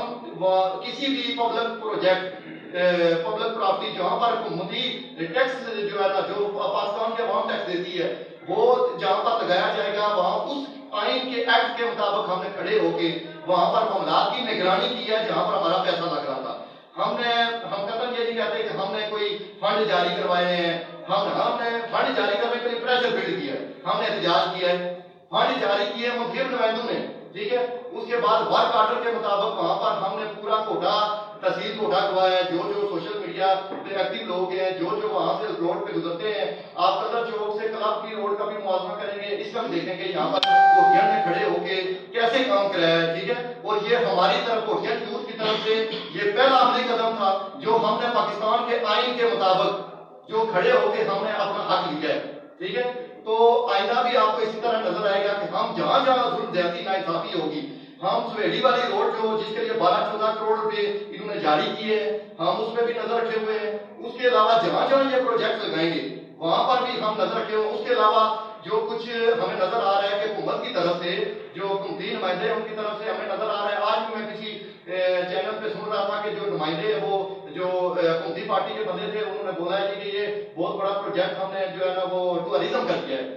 کسی بھی پبلک پروجیکٹ پبلک پراپرٹی جہاں پر حکومتی ٹیکس جو ہے نا جو پاکستان کے عوام ٹیکس دیتی ہے وہ جہاں پر لگایا جائے گا وہاں اس آئین کے ایکٹ کے مطابق ہم نے کھڑے ہو کے وہاں پر معاملات کی نگرانی کی ہے جہاں پر ہمارا پیسہ لگ رہا تھا. ہم قطعاً یہ نہیں کہتے کہ ہم نے کوئی فنڈ جاری کروائے ہیں. ہم نے فنڈ جاری کرنے کے لیے پریشر بلڈ کیا ہے, ہم نے احتجاج کیا ہے, فنڈ جاری کیے ہیں مخیر نمائندوں نے, ٹھیک ہے. اس کے بعد ورک آرڈر کے مطابق وہاں پر ہم نے پورا کوٹا تحصیل کوٹا کروایا ہے. جو سوشل میڈیا پہ ایکٹیو لوگ ہیں جو وہاں سے روڈ پہ گزرتے ہیں, آپ قدر چوک سے کلب کی روڈ کا بھی موازنہ کریں گے, اس کا بھی دیکھیں گے یہاں پر کوٹیاں میں کھڑے ہو کے کیسے کام کرایا ہے, ٹھیک ہے. اور یہ ہماری طرف کوٹیاں یوتھ کی طرف سے یہ پہلا عملی قدم تھا جو ہم نے پاکستان کے آئین کے مطابق جو کھڑے ہو کے ہم نے اپنا حق لیا ہے, ٹھیک ہے. تو آئندہ بھی آپ کو اسی طرح نظر آئے گا کہ ہم جہاں جہاں ظلم زیادتی ناانصافی ہوگی, ہم سویڈی والی روڈ جو جس کے لیے 12-14 کروڑ روپے انہوں نے جاری کیے ہیں, ہم اس پہ بھی نظر رکھے ہوئے ہیں. اس کے علاوہ جہاں جہاں یہ پروجیکٹ لگائیں گے وہاں پر بھی ہم نظر رکھے ہوئے ہیں. اس کے علاوہ جو کچھ ہمیں نظر آ رہا ہے کہ حکومت کی طرف سے جو حکومتی نمائندے ہیں ان کی طرف سے ہمیں نظر آ رہا ہے. آج بھی میں کسی چینل پہ سن رہا تھا کہ جو نمائندے ہیں وہ جو حکومتی پارٹی کے بندے تھے انہوں نے بولا ہے کہ یہ بہت بڑا پروجیکٹ ہم نے جو ہے نا وہ ٹورازم کر دیا ہے.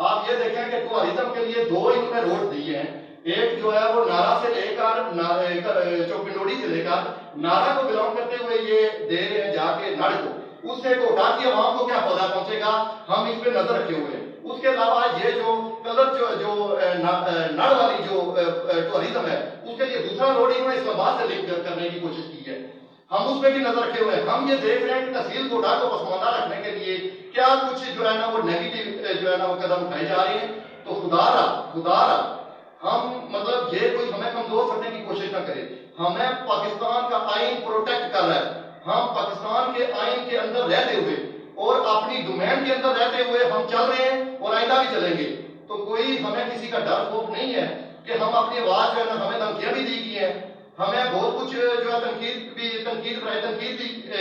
آپ یہ دیکھیں کہ ٹورازم کے لیے 2 انہوں نے روڈ دیے ہیں. ایک جو ہے وہ نارا سے لے کر چوپنڈوڑی سے لے کر نارا کو بلانگ کرتے ہوئے یہ دے رہے ہیں جا کے نڑ کو, اس سے کوٹا کی عوام کو کیا فائدہ پہنچے گا, ہم اس پہ نظر رکھے ہوئے ہیں. اس کے علاوہ یہ جو کلر جو نڑ والی جو ٹورازم ہے اس کے لیے دوسرا روڈ انہوں نے اسلام آباد سے لنک کرنے کی کوشش کی ہے, ہم اس پہ بھی نظر رکھے ہوئے ہیں. ہم یہ دیکھ رہے ہیں کہ تحصیل کوٹا کو پسماندہ رکھنے کے لیے کیا کچھ جو ہے نا وہ نیگیٹو جو ہے نا وہ قدم اٹھائے جا رہے ہیں. تو خدا رہا ہم مطلب یہ کوئی ہمیں کمزور کرنے کی کوشش نہ کرے. ہمیں پاکستان کا آئین پروٹیکٹ کر رہا ہے. ہم پاکستان کے آئین کے اندر رہتے ہوئے اور اپنی ڈومین کے اندر رہتے ہوئے ہم چل رہے ہیں اور آئندہ بھی چلیں گے. تو کوئی ہمیں کسی کا ڈر خوف نہیں ہے کہ ہم اپنی آواز جو ہے نا ہمیں دھمکیاں بھی دی گئی ہیں, ہمیں بہت کچھ جو ہے تنقید بھی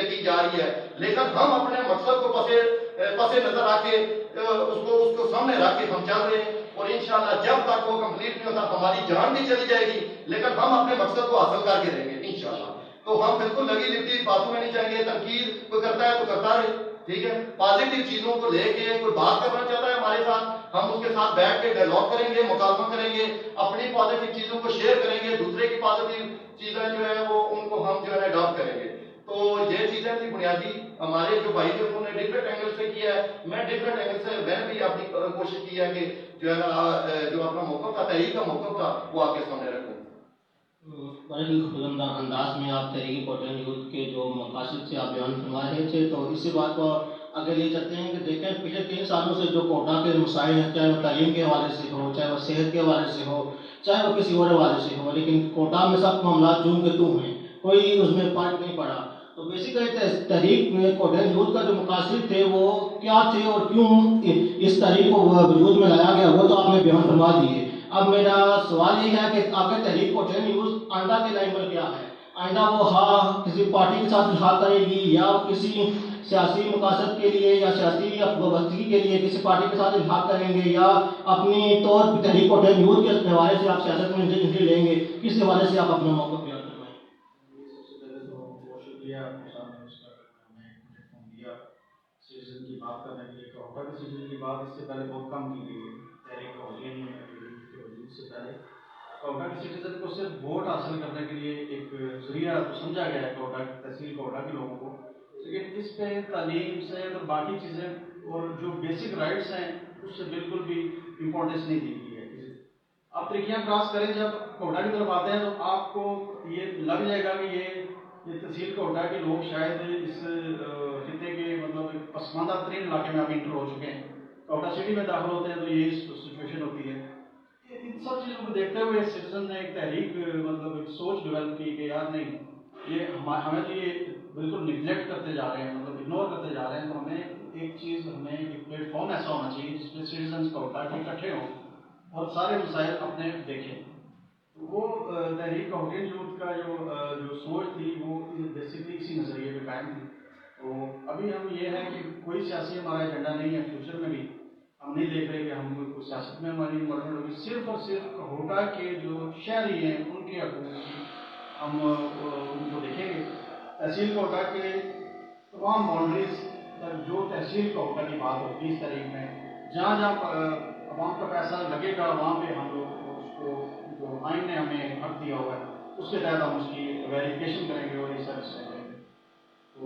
کی جا رہی ہے, لیکن ہم اپنے مقصد کو پس نظر رکھ کے اس کو سامنے رکھ کے ہم چل رہے ہیں. اور انشاءاللہ جب تک وہ کمپلیٹ نہیں ہوتا ہماری جان بھی چلی جائے گی لیکن ہم اپنے مقصد کو حاصل کر کے رہیں گے انشاءاللہ. تو ہم بالکل لگی لپٹی باتوں میں نہیں جائیں گے. تنقید کوئی کرتا ہے تو کرتا رہے, ٹھیک ہے. پازیٹیو چیزوں کو لے کے کوئی بات کرنا چاہتا ہے ہمارے ساتھ, ہم اس کے ساتھ بیٹھ کے ڈائلاگ کریں گے, مکالمہ کریں گے, اپنی پازیٹیو چیزوں کو شیئر کریں گے, دوسرے کی پازیٹیو چیزیں جو ہے وہ ان کو ہم جو ہے اڈاپٹ کریں گے. تو یہ چیزیں تھی بنیادی. ہمارے جو بھائی جو انہوں نے ڈفرینٹ اینگل سے کیا ہے, میں ڈفرینٹ اینگل سے میں بھی اپنی کوشش کی ہے کہ جو ہے نا جو اپنا موقف تھا, تحریک کا موقف تھا, وہ آپ کے سامنے رکھوں. بڑے ہی خدمدہ انداز میں آپ تحریک کوٹین یوتھ کے جو مقاصد سے آپ بیان فرما رہے تھے. تو اسی بات کو اگر یہ چاہتے ہیں کہ دیکھیں پچھلے 3 سالوں سے جو کوٹا کے مسائل ہیں, چاہے وہ تعلیم کے حوالے سے ہو, چاہے وہ صحت کے حوالے سے ہو, چاہے وہ کسی اور حوالے سے ہو, لیکن کوٹا میں سب معاملات جوں کے توں ہیں, کوئی اس میں فرق نہیں پڑا. تو بیسیکلی تحریک میں کوٹین یوتھ کا جو مقاصد تھے وہ کیا تھے اور کیوں اس تحریک کو وجود میں لایا گیا, وہ تو آپ نے بیان فرما دیے. اب میرا سوال یہ ہے کہ آپ کے تحریک کوٹین یوتھ آئندہ کے لائن پر کیا ہے؟ آئندہ وہ کسی پارٹی کے ساتھ اتحاد کرے گی یا کسی سیاسی مقاصد کے لیے یا سیاسی وابستگی کے لیے کسی پارٹی کے ساتھ اتحاد کریں گے, یا اپنی طور تحریک کوٹین یوتھ کے حوالے سے آپ سیاست میں انٹری لیں گے, کس حوالے سے آپ اپنا موقف بیان کروائیں؟ سب سے پہلے تو بہت شکریہ آپ نے اس کا ہمیں پلیٹ فارم دیا سٹیزن کی بات کرنے کے لیے. کوٹا کے سٹیزن کی بات اس سے پہلے بہت کم کی گئی ہے. تحریک کوٹین کے وجود سے پہلے کوٹا کے سٹیزن کو صرف ووٹ حاصل کرنے کے لیے ایک ذریعہ تو سمجھا گیا ہے کوٹا تحصیل کوٹا کے لوگوں کو, لیکن اس پہ تعلیم سے اور باقی چیزیں اور جو بیسک رائٹس ہیں اس سے بالکل بھی امپورٹنس نہیں دی گئی ہے. آپ ترقیاں کراس کریں جب کوٹا کی طرف آتے ہیں تو آپ کو یہ لگ جائے گا کہ یہ تحصیل کوٹا کے لوگ شاید اس خطے کے مطلب پسماندہ ترین علاقے میں آپ انٹر ہو چکے ہیں. کوٹا سٹی میں داخل ہوتے ہیں تو یہ سچویشن ہوتی ہے. ان سب چیزوں کو دیکھتے ہوئے سٹیزن نے ایک تحریک مطلب ایک سوچ ڈیولپ کی کہ یار نہیں, یہ ہمیں تو یہ بالکل نگلیکٹ کرتے جا رہے ہیں, مطلب اگنور کرتے جا رہے ہیں. تو ہمیں ایک پلیٹ فارم ایسا ہونا چاہیے جس میں سٹیزنس کوٹا کے اکٹھے ہوں اور سارے مسائل اپنے دیکھیں. وہ تحریک کوٹین یوتھ کا جو سوچ تھی وہ بیسکلی اسی نظریے پہ قائم تھی. تو ابھی ہم یہ ہے کہ کوئی سیاسی ہمارا ایجنڈا نہیں ہے, فیوچر میں بھی ہم نہیں دیکھ رہے کہ ہم کوئی سیاست میں ہماری انوالومنٹ ہوگی. صرف اور صرف ہوٹا کے جو شہری ہیں ان کے حقوق کی ہم ان کو دیکھیں گے. تحصیل کوٹا کے تمام باؤنڈریز تک جو تحصیل کوٹا کی بات ہوگی اس تاریخ میں جہاں جہاں عوام کا پیسہ لگے گا وہاں پہ ہم لوگ اس کو جو آئین نے ہمیں حق دیا ہوا ہے اس کے تحت ہم اس کی ویریفیکیشن کریں گے اور یہ سروس کریں گے. تو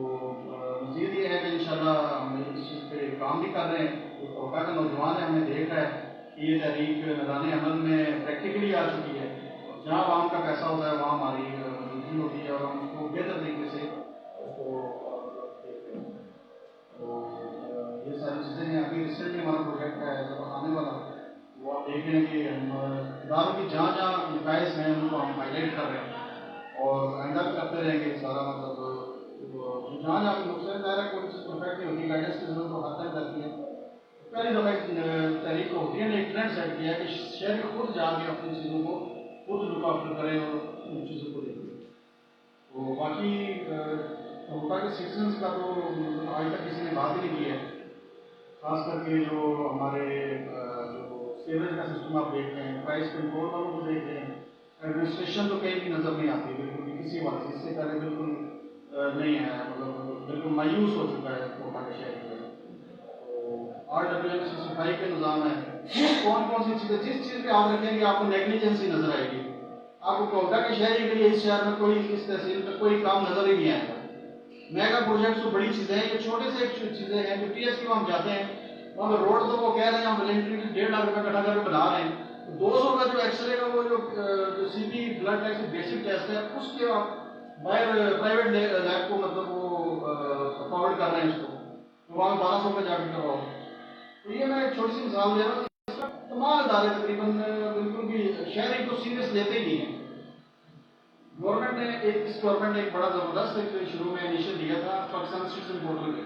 مزید یہ ہے کہ انشاءاللہ ہم اس چیز پہ کام بھی کر رہے ہیں. جو کوٹا کا نوجوان ہے ہم نے دیکھ رہا ہے کہ یہ تحریک میدان عمل میں پریکٹیکلی آ چکی ہے. جہاں عوام کا پیسہ ہوتا ہے وہاں ہماری موجودگی ہوتی ہے اور ہم اس کو بہتر طریقے سے اس کو دیکھتے ہیں. تو یہ ساری چیزیں ہیں. ابھی ریسنٹلی ہمارا پروجیکٹ ہے جو آنے والا وہ آپ دیکھ رہے ہیں کہ ہم اداروں کی جہاں جہاں نقائص ہیں ان کو ہم ہائی لائٹ کر رہے ہیں اور آئندہ بھی کرتے رہیں گے. سارا مطلب جہاں جہاں نقصان ظاہر ہے کوئی چیز پرفیکٹ نہیں ہوتی, گائیڈنس کی ضرورت تو ہر طرح کرتی ہے. پہلی دفعہ تحریک ہوتی ہے نے ایک ٹرینڈ سیٹ کیا ہے کہ شہری خود جا کے اپنی چیزوں کو خود لک آفٹر کریں اور ان چیزوں کو دیکھیں. تو باقی ہوٹا کے سٹیزنس کا تو آج تک کسی نے بات ہی نہیں کی ہے. خاص کر کے جو ہمارے جو سیوریج کا سسٹم آپ دیکھ رہے ہیں, پرائز کنٹرول والوں کو دیکھ رہے ہیں, ایڈمنسٹریشن تو کہیں بھی نظر نہیں آتی بالکل بھی کسی وقت. اس سے پہلے بالکل نہیں ہے, مطلب بالکل مایوس ہو چکا ہے کوٹا کے شہر میں. تو RWMC صفائی کے نظام ہے, کون کون سی چیزیں جس چیز پہ آپ رکھیں گے آپ کو نیگلیجنسی نظر آئے گی. آپ کو کوٹا کے شہری کے لیے اس شہر میں کوئی اس تحصیل میں کوئی کام نظر ہی نہیں آئے گا. میگا پروجیکٹس تو بڑی چیزیں ہیں, یہ چھوٹے سے چیزیں ہیں. جو TS میں ہم جاتے ہیں وہاں پہ روڈ تو وہ کہہ رہے ہیں ہم ولنٹری 1.5 لاکھ روپے اکٹھا کر کے بنا رہے ہیں. 200 کا جو ایکس رے کا وہ جو CP blood test basic test ہے اس کے آپ باہر پرائیویٹ لیب کو مطلب وہ افورڈ کر رہے ہیں اس کو, تو وہاں 1200 کا جا کے کرواؤ. تو یہ میں ایک چھوٹی سی مثال دے رہا ہوں. تمام ادارے تقریباً بالکل بھی شہری کو سیریس لیتے ہی نہیں ہیں. گورنمنٹ نے ایک بڑا زبردست شروع میں انیشیل دیا تھا پاکستان سٹیزن پورٹل پہ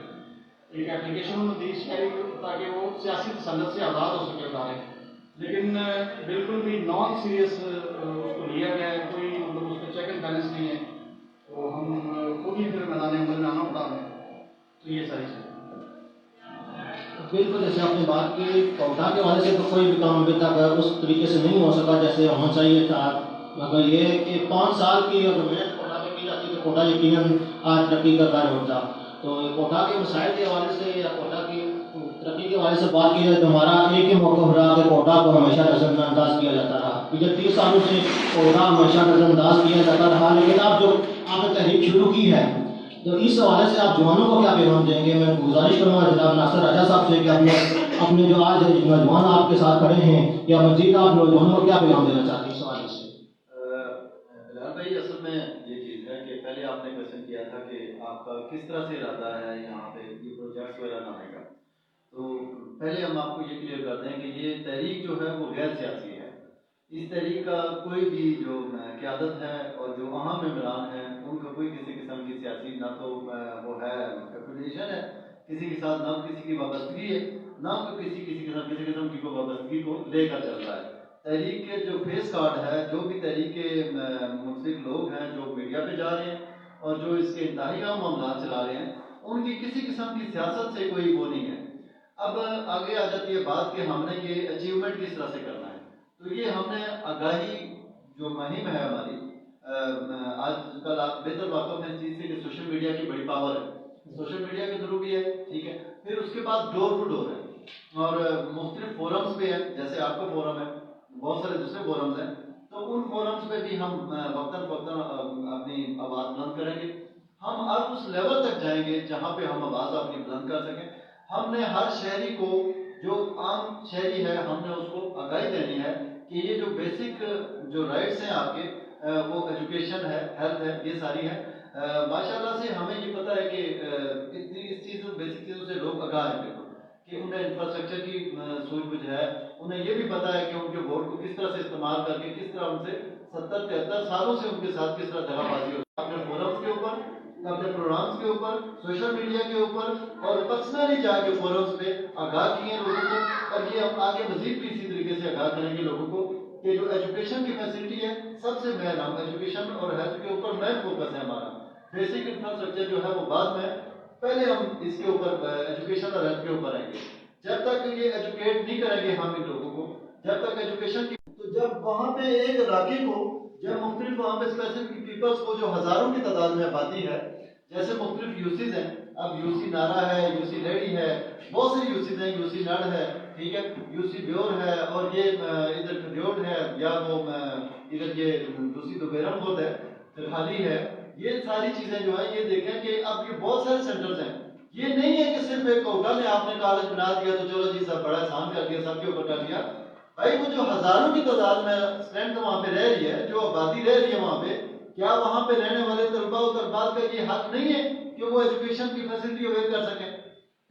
ایک ایپلیکیشن انہوں نے دی شہری تاکہ وہ سیاسی تسلط سے آزاد ہو سکے ادارے. لیکن بالکل بھی نان سیریس اس کو لیا گیا ہے, کوئی مطلب اس کا چیک اینڈ بیلنس نہیں ہے. تو ہم خود ہی پھر میدان عمل میں آنا پڑا ہمیں. تو یہ ساری چیزیں بالکل جیسے آپ نے بات کی کوٹا کے حوالے سے تو کوئی بھی کام ابھی تک اس طریقے سے نہیں ہو سکا جیسے ہونا چاہیے تھا. مگر یہ ہے کہ 5 سال کی اگر محنت کوٹا میں کی جاتی تو کوٹا یقیناً آج ترقی کا کار ہوتا. تو کوٹا کے مسائل کے حوالے سے یا کوٹا کی ترقی کے حوالے سے بات کی جائے تو ہمارا ایک ہی موقف رہا کہ کوٹا کو ہمیشہ نظر انداز کیا جاتا رہا. پچھلے 30 سالوں سے کوٹا ہمیشہ نظر انداز کیا جاتا رہا. لیکن اب جو آپ نے تحریک شروع کی ہے تو اس حوالے سے آپ جوانوں کو کیا پیغام دیں گے؟ میں گزارش کروں گا جناب ناصر راجہ صاحب سے کہ اپنے جو آج نوجوان آپ کے ساتھ کھڑے ہیں یا مزید آپ نوجوانوں کو کیا پیغام دینا چاہتے ہیں اس حوالے سے؟ بلال بھائی, اصل میں یہ چیز ہے کہ پہلے آپ نے کوشچن کیا تھا کہ آپ کا کس طرح سے ارادہ ہے یہاں پہ یہ پروجیکٹس وغیرہ لانے کا. تو پہلے ہم آپ کو یہ کلیئر کر دیں کہ یہ تحریک جو ہے وہ غیر سیاسی ہے. اس تحریک کا کوئی بھی جو قیادت ہے اور جو اہم ممبران ہیں ان کا کوئی کسی قسم کی سیاسی نہ تو وہ ہے ایفیلیشن ہے کسی کے ساتھ, نہ کسی کی وابستگی ہے, نہ کسی قسم کی کوئی وابستگی کو لے کر چل رہا ہے. تحریک کے جو فیس کارڈ ہے, جو بھی تحریک کے منسلک لوگ ہیں جو میڈیا پہ جا رہے ہیں اور جو اس کے انتہائی کا معاملات چلا رہے ہیں, ان کی کسی قسم کی سیاست سے کوئی وہ نہیں ہے. اب آگے آ جاتی ہے بات کہ ہم نے یہ اچیومنٹ کس طرح سے کرنا ہے. تو یہ ہم نے آگاہی جو مہم ہے ہماری, آج کل آپ بہتر واقف ہیں اس چیز سے کہ سوشل میڈیا کی بڑی پاور ہے. سوشل میڈیا کے تھرو بھی ہے, ٹھیک ہے. پھر اس کے بعد ڈور ٹو ڈور ہے اور مختلف فورمز پہ ہے, جیسے آپ کا فورم ہے, بہت سارے دوسرے فورمز ہیں. تو ان فورمز پہ بھی ہم وقتاً فوقتاً اپنی آواز بلند کریں گے. ہم اب اس لیول تک جائیں گے جہاں پہ ہم آواز اپنی بلند کر سکیں. ہم نے ہر شہری کو, جو عام شہری ہے, ہم نے اس کو آگاہی دینی ہے کہ یہ جو بیسک جو رائٹس ہیں آپ کے, وہ ایجوکیشن ہے, ہیلتھ ہے, یہ ساری ہے. ماشاءاللہ سے ہمیں یہ پتہ ہے کہ اس چیزوں بیسک چیزوں سے لوگ آگاہ ہیں بالکل, کہ انہیں انفراسٹرکچر کی سوچ بوجھ ہے. انہیں یہ بھی پتہ ہے کہ ان کے ووٹ کو کس طرح سے استعمال کر کے کس طرح ان سے 70-73 سالوں سے ان کے ساتھ کس طرح دغا بازی ہو. اپنے فورمز کے اوپر, اپنے پروگرامز کے اوپر, سوشل میڈیا کے اوپر اور پرسنلی جا کے فورمز پہ آگاہ کیے لوگوں کو. اور یہ ہم آگے مزید بھی اسی طریقے سے آگاہ کریں گے لوگوں کو کہ جو ایجوکیشن کی فیسلٹی ہے سب سے مین, ہم ایجوکیشن اور ہیلتھ کے اوپر مین فوکس ہے ہمارا. بیسک انفراسٹرکچر جو ہے وہ بعد میں, پہلے ہم اس کے اوپر ایجوکیشن اور ہیلتھ کے اوپر آئیں گے. جب تک یہ ایجوکیٹ نہیں کریں گے ہم ان لوگوں کو، جب تک ایجوکیشن کی، تو جب وہاں پہ ایک علاقے کو، جب مختلف وہاں پہ اسپیسیفک پیپلز کو جو ہزاروں کی تعداد میں آبادی ہے، جیسے مختلف یوسیز ہیں، اب یوسی نارا ہے، یوسی لیڈی ہے، بہت ساری یوسیز ہیں، یوسی نڑ ہے، ٹھیک ہے، یوسی بیور ہے، اور یہ ادھر کھڈیوٹ ہے، یا وہ ادھر یہ دوسری دوبیرم خود ہے، خالی ہے، یہ ساری چیزیں جو ہیں یہ دیکھیں کہ اب یہ بہت سارے سینٹرز ہیں. یہ نہیں ہے کہ صرف ایک کوٹا میں آپ نے کالج بنا دیا تو چلو جی سب بڑا احسان کر دیا، سب کے اوپر کر دیا. بھائی وہ جو ہزاروں کی تعداد میں اسٹرینتھ وہاں پہ رہ رہی ہے، جو آبادی رہ رہی ہے وہاں پہ، کیا وہاں پہ رہنے والے طلباء و طالبات کا یہ حق نہیں ہے کہ وہ ایجوکیشن کی فیسلٹی اویل کر سکیں؟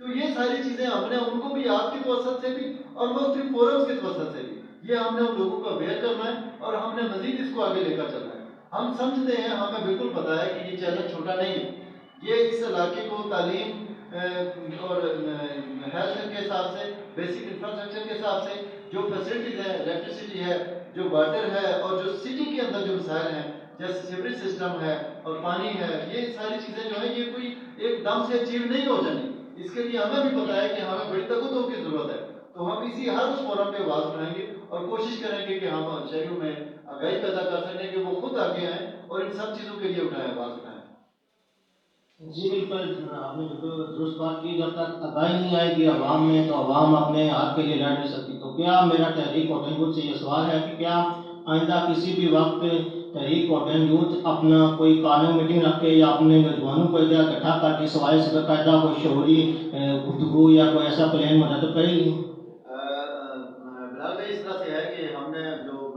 تو یہ ساری چیزیں ہم نے ان کو بھی آپ کی توسط سے بھی اور مختلف فورمز کی توسط سے بھی یہ ہم نے ان لوگوں کو اویئر کرنا ہے، اور ہم نے مزید اس کو آگے لے کر چلنا ہے. ہم سمجھتے ہیں، ہمیں بالکل پتا ہے کہ یہ چیلنج چھوٹا نہیں ہے. یہ اس علاقے کو تعلیم اور ہیلتھ کے حساب سے، بیسک انفراسٹرکچر کے حساب سے، جو فیسلٹیز ہیں، الیکٹریسٹی ہے، جو واٹر ہے، اور جو سٹی کے اندر جو مسائل ہیں جیسے سیوریج سسٹم ہے اور پانی ہے، یہ ساری چیزیں جو ہیں یہ کوئی ایک دم سے اچیو نہیں ہو جانی. اس کے لیے ہمیں بھی پتا ہے کہ ہمیں بڑی طاقتوں کی ضرورت ہے. تو ہم اسی ہر اس فورم پہ آواز اٹھائیں گے اور کوشش کریں گے کہ ہم شہریوں میں آگاہی پیدا کر سکیں کہ وہ خود آگے آئیں اور ان سب چیزوں کے لیے اٹھائیں، آواز اٹھائیں. جی بالکل، آپ نے بالکل درست بات کی. جب تک آگاہی نہیں آئے گی عوام میں تو عوام اپنے حق کے لیے لڑ نہیں سکتی. تو کیا میرا تحریک کوٹن یوتھ سے یہ سوال ہے کہ کیا آئندہ کسی بھی وقت تحریک کوٹن یوتھ اپنا کوئی کالم میٹنگ رکھ کے یا اپنے نوجوانوں کو ادھر اکٹھا کر کے سوائے سے باقاعدہ کوئی شعوری گفتگو یا کوئی ایسا پلان مرتب کرے گی؟ بلال بھائی، اس طرح سے ہے کہ ہم نے جو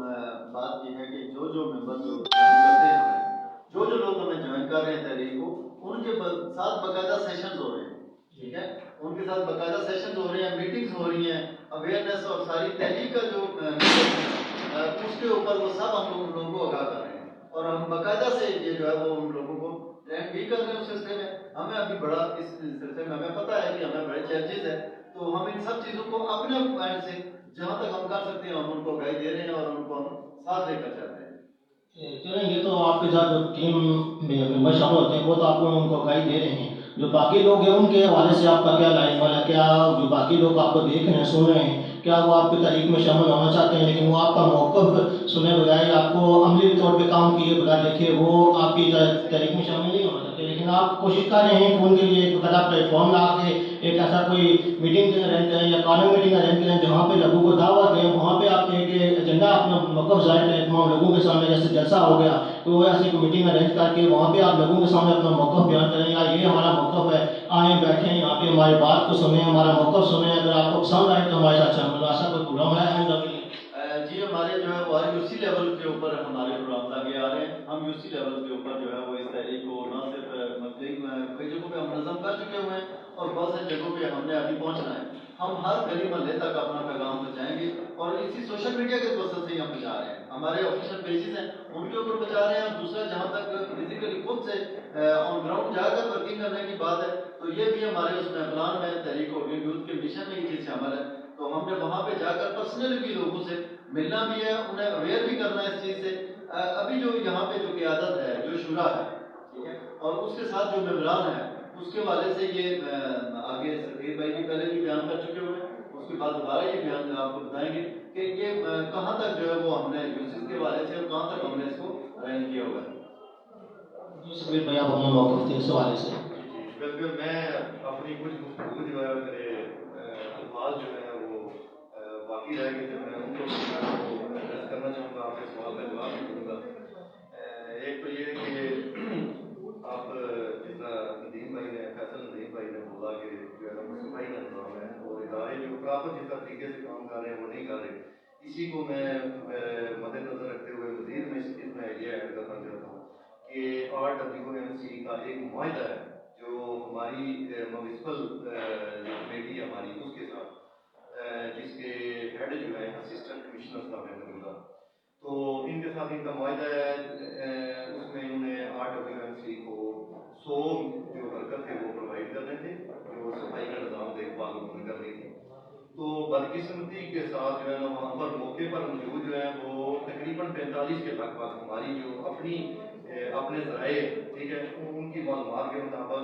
بات کی ہے کہ جو ممبر جو کرتے ہیں، جو لوگ ہمیں جوائن کر رہے ہیں تحریک کو، ان کے ساتھ باقاعدہ سیشنز ہو رہے ہیں. ٹھیک ہے، ان کے ساتھ باقاعدہ سیشنز ہو رہے ہیں، میٹنگز ہو رہی ہیں، اویئرنیس اور ساری تحریک کا جو اس کے اوپر وہ سب ہم لوگوں کو آگاہ کر رہے ہیں. اور ہم باقاعدہ سے یہ جو ہے وہ ان لوگوں کو ٹرین بھی کر رہے ہیں اس سلسلے میں. ہمیں ابھی بڑا اس سلسلے میں ہمیں پتہ ہے کہ ہمیں بڑے چیلنجز ہیں، تو ہم ان سب چیزوں کو اپنے پوائنٹ سے جہاں تک ہم کر سکتے ہیں ہم ان کو آگاہی دے رہے ہیں اور ان کو ہم ساتھ لے کر چل رہے ہیں. چلیں، یہ تو آپ کے ساتھ جو ٹیم ممبر شامل ہوتے ہیں وہ تو آپ کو ان کو آگاہی دے رہے ہیں. جو باقی لوگ ہیں ان کے حوالے سے آپ کا کیا لائن والا ہے؟ کیا جو باقی لوگ آپ کو دیکھ رہے ہیں، سن رہے ہیں، کیا وہ آپ کی تحریک میں شامل ہونا چاہتے ہیں لیکن وہ آپ کا موقف سنے بجائے آپ کو عملی طور پہ کام کیے بغیر دیکھے وہ آپ کی تحریک میں شامل نہیں ہونا چاہتے، لیکن آپ کوشش کر رہے ہیں کہ ان کے لیے ایک بڑا پلیٹ فارم لا کے ایک ایسا کوئی میٹنگ ارینج کریں یا کالم میٹنگ ارینج کریں جہاں پہ لوگوں کو دعوت دیں، وہاں پہ آپ ایک ایجنڈا اپنا موقف ظاہر کریں تمام لوگوں کے سامنے. جیسے جلسہ ہو گیا تو وہ ایسی کوئی میٹنگ ارینج کر کے وہاں پہ آپ لوگوں کے سامنے اپنا موقف بیان کریں، یا یہ ہمارا موقف ہے، آئیں بیٹھیں یہاں پہ ہماری بات کو سنیں، ہمارا موقف سنیں، اگر آپ کو پسند آئے تو ہمارے ساتھ شامل. ایسا کوئی پروگرام ہے آئندہ کے لیے؟ جی، ہمارے جو ہے وہ یوسی لیول کے اوپر ہمارے پروگرام آگے آ رہے ہیں. ہم یوسی لیول کے اوپر جو ہے وہ اس تحریک کو نہ صرف کئی جگہوں پہ ہم منظم کر چکے ہوئے ہیں اور بہت ساری جگہوں پہ ہم نے ابھی پہنچنا ہے. ہم ہر گلی محلے تک اپنا پیغام پہنچائیں گے اور اسی سوشل میڈیا کے توسط سے ہی ہم پہنچا رہے ہیں. ہمارے آفیشیل پیجز ہیں ان کے اوپر پہنچا رہے ہیں. اور دوسرا جہاں تک فزیکلی خود سے آن گراؤنڈ جا کر ورکنگ کرنے کی بات ہے تو یہ بھی ہمارے اس میں پلان میں تحریک کوٹن یوتھ کے مشن میں یہ چیز شامل ہے. تو ہم نے وہاں پہ جا کر پرسنلی بھی لوگوں سے ملنا بھی ہے، انہیں اویئر بھی کرنا ہے اس چیز سے. ابھی جو یہاں پہ جو قیادت ہے، جو شورا ہے، ٹھیک ہے، اور اس کے ساتھ جو ممبران ہیں، اس کے حوالے سے یہ آگے سفیر بھائی بھی پہلے بھی بیان کر چکے ہوئے ہیں. اس کے بعد دوبارہ یہ بیان آپ کو بتائیں گے کہ یہ کہاں تک جو ہے وہ ہم نے یوسف کے حوالے سے اور کہاں تک ہم نے اس کو ارینج کیا ہوا ہے. سفیر بھائی آپ اپنا موقف تھے اس حوالے سے. بالکل، میں اپنی کچھ گفتگو جو ہے میرے الفاظ جو ہے وہ باقی رہ گئے تھے، میں ان کو ایڈریس کرنا چاہوں گا، آپ کے سوال کا جواب بھی دوں گا. ایک تو یہ کہ آپ جس طرح ندیم بھائی نے، فیصل ندیم بھائی نے بولا کہ جو ہے نا صفائی کا نظام ہے اور ادارے جو پراپر جس طرح طریقے سے کام کر رہے ہیں وہ نہیں کر رہے. اسی کو میں مد نظر رکھتے ہوئے مزید میں اس میں یہ ایڈ کرنا چاہتا ہوں کہ RWMC کا ایک معاہدہ ہے جو ہماری میونسپل کمیٹی ہماری اس کے ساتھ، جس کے ہیڈ جو ہے اسسٹنٹ کمشنر صاحب ہیں موجودہ، تو ان کے ساتھ ان کا معاہدہ ہے. اس میں انہوں نے RWMC کو 100 جو برکت تھے وہ پرووائڈ کرنے تھے، جو صفائی کا نظام دیکھ بھال انہوں نے کرنی تھی. تو بدقسمتی کے ساتھ جو ہے نا وہاں پر موقع پر موجود جو ہے وہ تقریباً 45 کے لگ بھگ ہماری جو اپنے ذرائع، ٹھیک ہے، ان کی معلومات کے مطابق